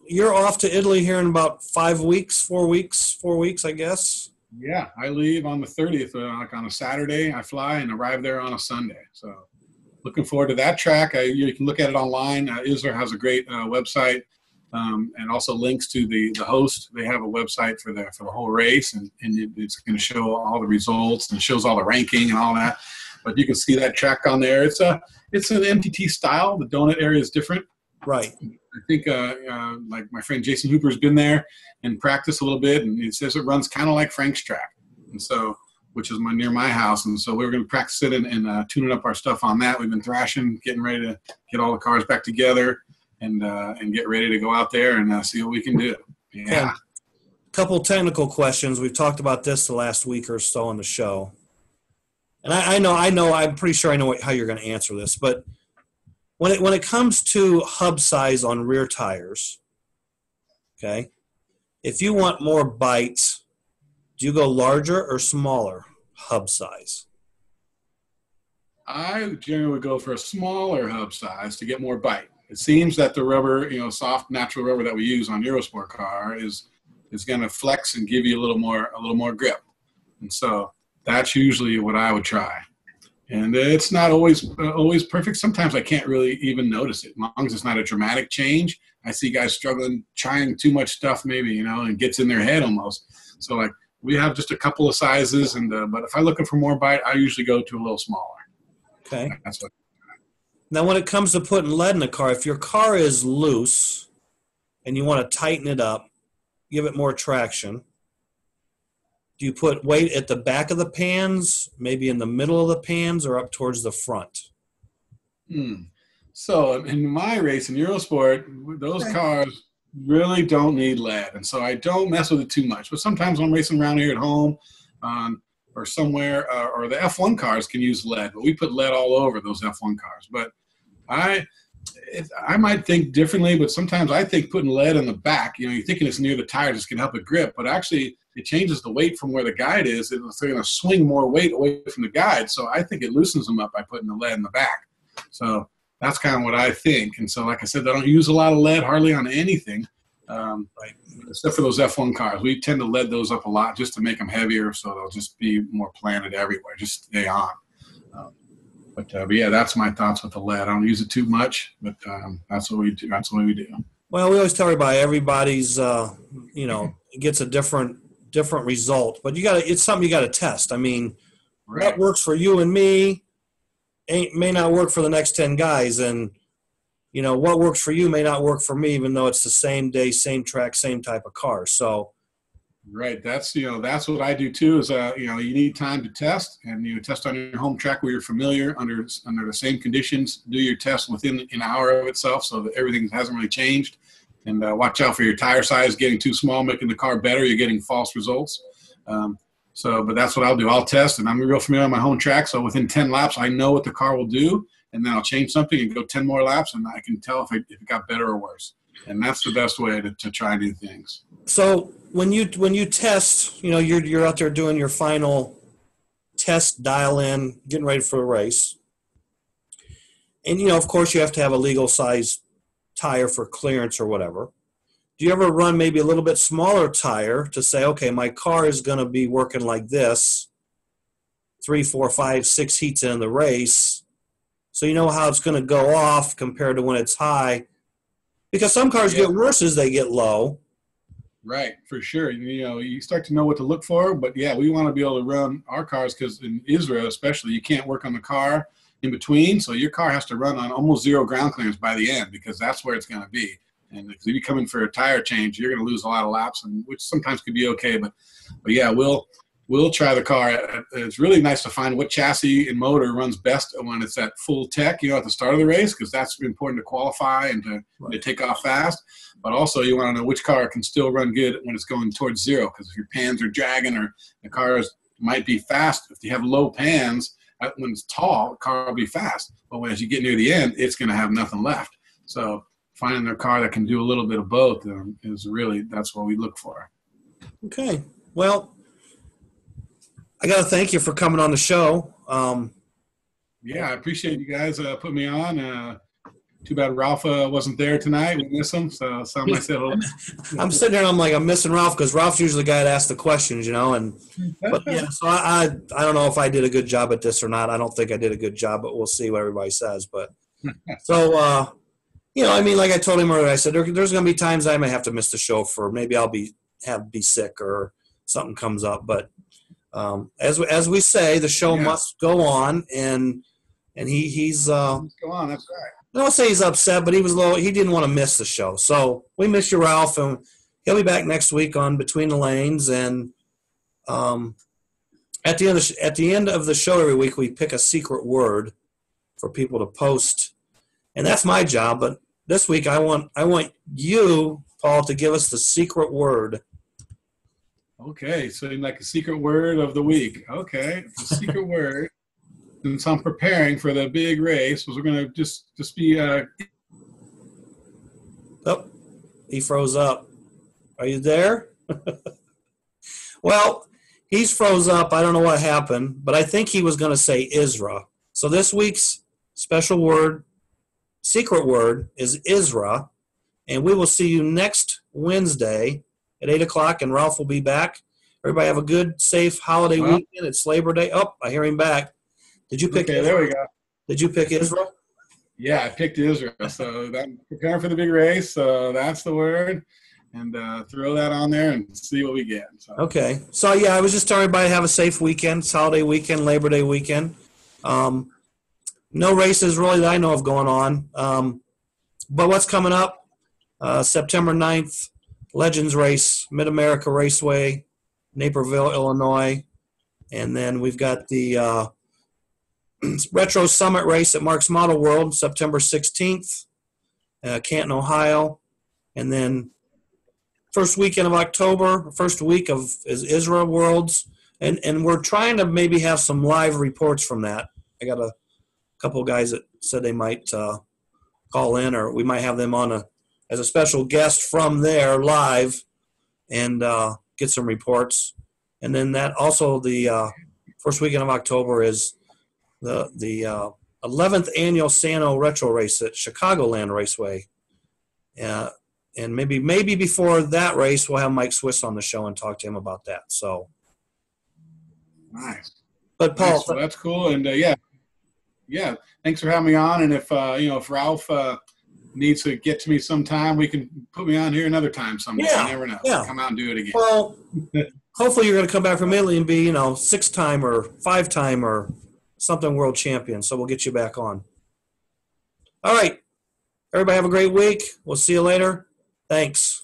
you're off to Italy here in about 4 weeks, I guess? Yeah. I leave on the 30th, like on a Saturday. I fly and arrive there on a Sunday. So looking forward to that track. You can look at it online. ISRA has a great website. And also links to the host. They have a website for the whole race, and it's going to show all the results and shows all the ranking and all that. But you can see that track on there. It's an MTT style. The donut area is different. Right. I think like my friend Jason Hooper's been there and practiced a little bit, and he says it runs kind of like Frank's track, and so which is near my house, and so we were going to practice it and tuning up our stuff on that. We've been thrashing, getting ready to get all the cars back together. And get ready to go out there and see what we can do. Yeah. Couple technical questions. We've talked about this the last week or so on the show. And I know, I'm pretty sure I know how you're going to answer this. But when it comes to hub size on rear tires, okay, if you want more bites, do you go larger or smaller hub size? I generally would go for a smaller hub size to get more bite. It seems that the rubber, soft natural rubber that we use on Eurosport car is going to flex and give you a little more grip. And so that's usually what I would try. And it's not always perfect. Sometimes I can't really even notice it. As long as it's not a dramatic change. I see guys struggling, trying too much stuff maybe, and it gets in their head almost. So like we have just a couple of sizes, but if I'm looking for more bite, I usually go to a little smaller. Okay. That's what. Now, when it comes to putting lead in a car, if your car is loose and you want to tighten it up, give it more traction, do you put weight at the back of the pans, maybe in the middle of the pans, or up towards the front? So in my race in Eurosport, those cars really don't need lead, and so I don't mess with it too much. But sometimes when I'm racing around here at home or somewhere, or the F1 cars can use lead, but we put lead all over those F1 cars. But I might think differently, but sometimes I think putting lead in the back, you're thinking it's near the tires, it's going to help it grip, but actually it changes the weight from where the guide is. It's going to swing more weight away from the guide. So I think it loosens them up by putting the lead in the back. So that's kind of what I think. And so, like I said, I don't use a lot of lead hardly on anything, except for those F1 cars. We tend to lead those up a lot just to make them heavier, so they'll just be more planted everywhere, just stay on. But yeah, that's my thoughts with the lead. I don't use it too much, but that's what we do. That's what we do. Well, we always tell everybody's, gets a different result. But it's something you got to test. I mean, what works for you and me may not work for the next 10 guys, and what works for you may not work for me, even though it's the same day, same track, same type of car. So. Right. That's what I do too is, you need time to test, and you test on your home track where you're familiar under the same conditions, do your test within an hour of itself so that everything hasn't really changed, and watch out for your tire size getting too small, making the car better. You're getting false results. But that's what I'll do. I'll test, and I'm real familiar on my home track. So within 10 laps, I know what the car will do. and then I'll change something and go 10 more laps, and I can tell if it got better or worse. And that's the best way to try new things. So when you test, you're out there doing your final test, dial in, getting ready for a race. And, of course, you have to have a legal size tire for clearance or whatever. Do you ever run maybe a little bit smaller tire to say, okay, my car is going to be working like this 3, 4, 5, 6 heats in the race, so you know how it's going to go off compared to when it's high? Because some cars get worse as they get low. Right, for sure. You start to know what to look for, but yeah, we want to be able to run our cars because in ISRA especially, you can't work on the car in between, so your car has to run on almost zero ground clearance by the end because that's where it's going to be. And if you come in for a tire change, you're going to lose a lot of laps, and which sometimes could be okay. But yeah, we'll try the car. It's really nice to find what chassis and motor runs best when it's at full tech, at the start of the race, because that's important to qualify and to take off fast. But also you want to know which car can still run good when it's going towards zero, because if your pans are dragging or the cars might be fast, if you have low pans, when it's tall, the car will be fast. But as you get near the end, it's going to have nothing left. So finding a car that can do a little bit of both that's what we look for. Okay. Well, I got to thank you for coming on the show. Yeah, I appreciate you guys putting me on. Too bad Ralph wasn't there tonight. We miss him. So I said, I'm sitting there and I'm missing Ralph because Ralph's usually the guy that asks the questions, But yeah, so I don't know if I did a good job at this or not. I don't think I did a good job, but we'll see what everybody says. But so, like I told him earlier, I said there's going to be times I may have to miss the show for maybe I'll be sick or something comes up. But as we say, the show must go on, and he's go on. That's right. I don't say he's upset, but he didn't want to miss the show. So we miss you, Ralph, and he'll be back next week on Between the Lanes. And at the end of the show every week, we pick a secret word for people to post, and that's my job. But this week, I want you, Paul, to give us the secret word. Okay, so like a secret word of the week. Okay, the secret word. Since I'm preparing for the big race, we're going to just be. Oh, he froze up. Are you there? Well, he's froze up. I don't know what happened, but I think he was going to say ISRA. So this week's special word, secret word, is ISRA, and we will see you next Wednesday at 8 o'clock, and Ralph will be back. Everybody have a good, safe holiday weekend. It's Labor Day. Oh, I hear him back. Did you pick? Okay, there we go. Did you pick ISRA? Yeah, I picked ISRA. So I'm preparing for the big race. So that's the word, and throw that on there and see what we get. So. Okay. So yeah, I was just telling everybody have a safe weekend. It's holiday weekend, Labor Day weekend. No races really that I know of going on. But what's coming up? September 9th, Legends Race, Mid-America Raceway, Naperville, Illinois, and then we've got the Retro Summit Race at Mark's Model World, September 16th, Canton, Ohio. And then first weekend of October, first week is ISRA Worlds. And we're trying to maybe have some live reports from that. I got a couple of guys that said they might call in, or we might have them on as a special guest from there live and get some reports. And then that also the first weekend of October is the 11th annual Sano Retro Race at Chicagoland Raceway. And maybe before that race, we'll have Mike Swiss on the show and talk to him about that. So nice. But Paul, nice. Well, that's cool. And yeah, thanks for having me on. And if Ralph needs to get to me sometime, we can put me on here another time someday. Yeah, you never know. Yeah. Come out and do it again. Well, hopefully you're going to come back from Italy and be 6-time or 5-time or something world champion. So we'll get you back on. All right. Everybody have a great week. We'll see you later. Thanks.